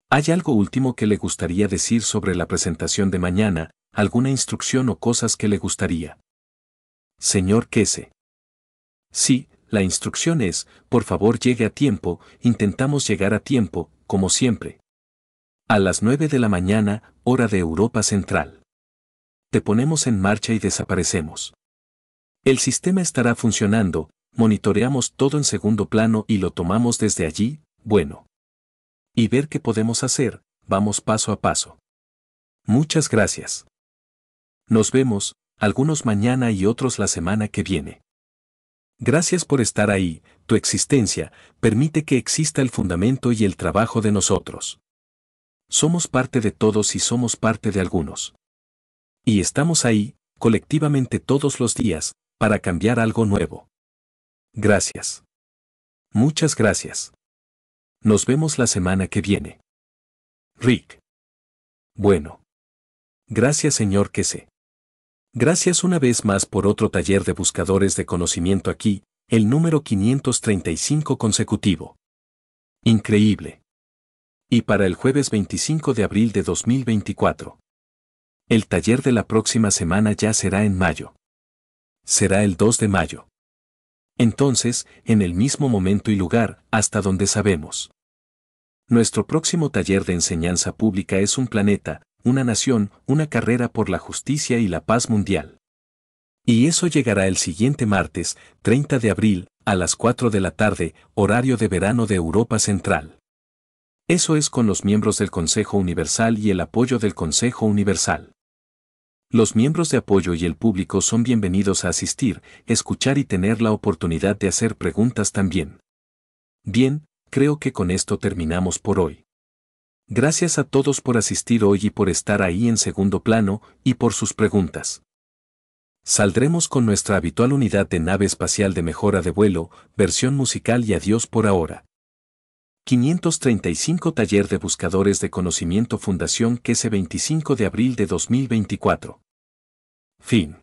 ¿Hay algo último que le gustaría decir sobre la presentación de mañana, alguna instrucción o cosas que le gustaría? Señor Kese. Sí, la instrucción es, por favor llegue a tiempo, intentamos llegar a tiempo, como siempre. A las 9 de la mañana, hora de Europa Central. Te ponemos en marcha y desaparecemos. El sistema estará funcionando, monitoreamos todo en segundo plano y lo tomamos desde allí, bueno. Y ver qué podemos hacer, vamos paso a paso. Muchas gracias. Nos vemos, algunos mañana y otros la semana que viene. Gracias por estar ahí, tu existencia permite que exista el fundamento y el trabajo de nosotros. Somos parte de todos y somos parte de algunos. Y estamos ahí, colectivamente todos los días, para cambiar algo nuevo. Gracias. Muchas gracias. Nos vemos la semana que viene. Rick. Bueno. Gracias Señor que sé. Gracias una vez más por otro taller de buscadores de conocimiento aquí, el número 535 consecutivo. Increíble. Y para el jueves 25 de abril de 2024. El taller de la próxima semana ya será en mayo. Será el 2 de mayo. Entonces, en el mismo momento y lugar, hasta donde sabemos. Nuestro próximo taller de enseñanza pública es un planeta, una nación, una carrera por la justicia y la paz mundial. Y eso llegará el siguiente martes, 30 de abril, a las 4 de la tarde, horario de verano de Europa Central. Eso es con los miembros del Consejo Universal y el apoyo del Consejo Universal. Los miembros de apoyo y el público son bienvenidos a asistir, escuchar y tener la oportunidad de hacer preguntas también. Bien, creo que con esto terminamos por hoy. Gracias a todos por asistir hoy y por estar ahí en segundo plano, y por sus preguntas. Saldremos con nuestra habitual unidad de nave espacial de mejora de vuelo, versión musical y adiós por ahora. 535 Taller de Buscadores de Conocimiento Fundación QS 25 de abril de 2024. Fin.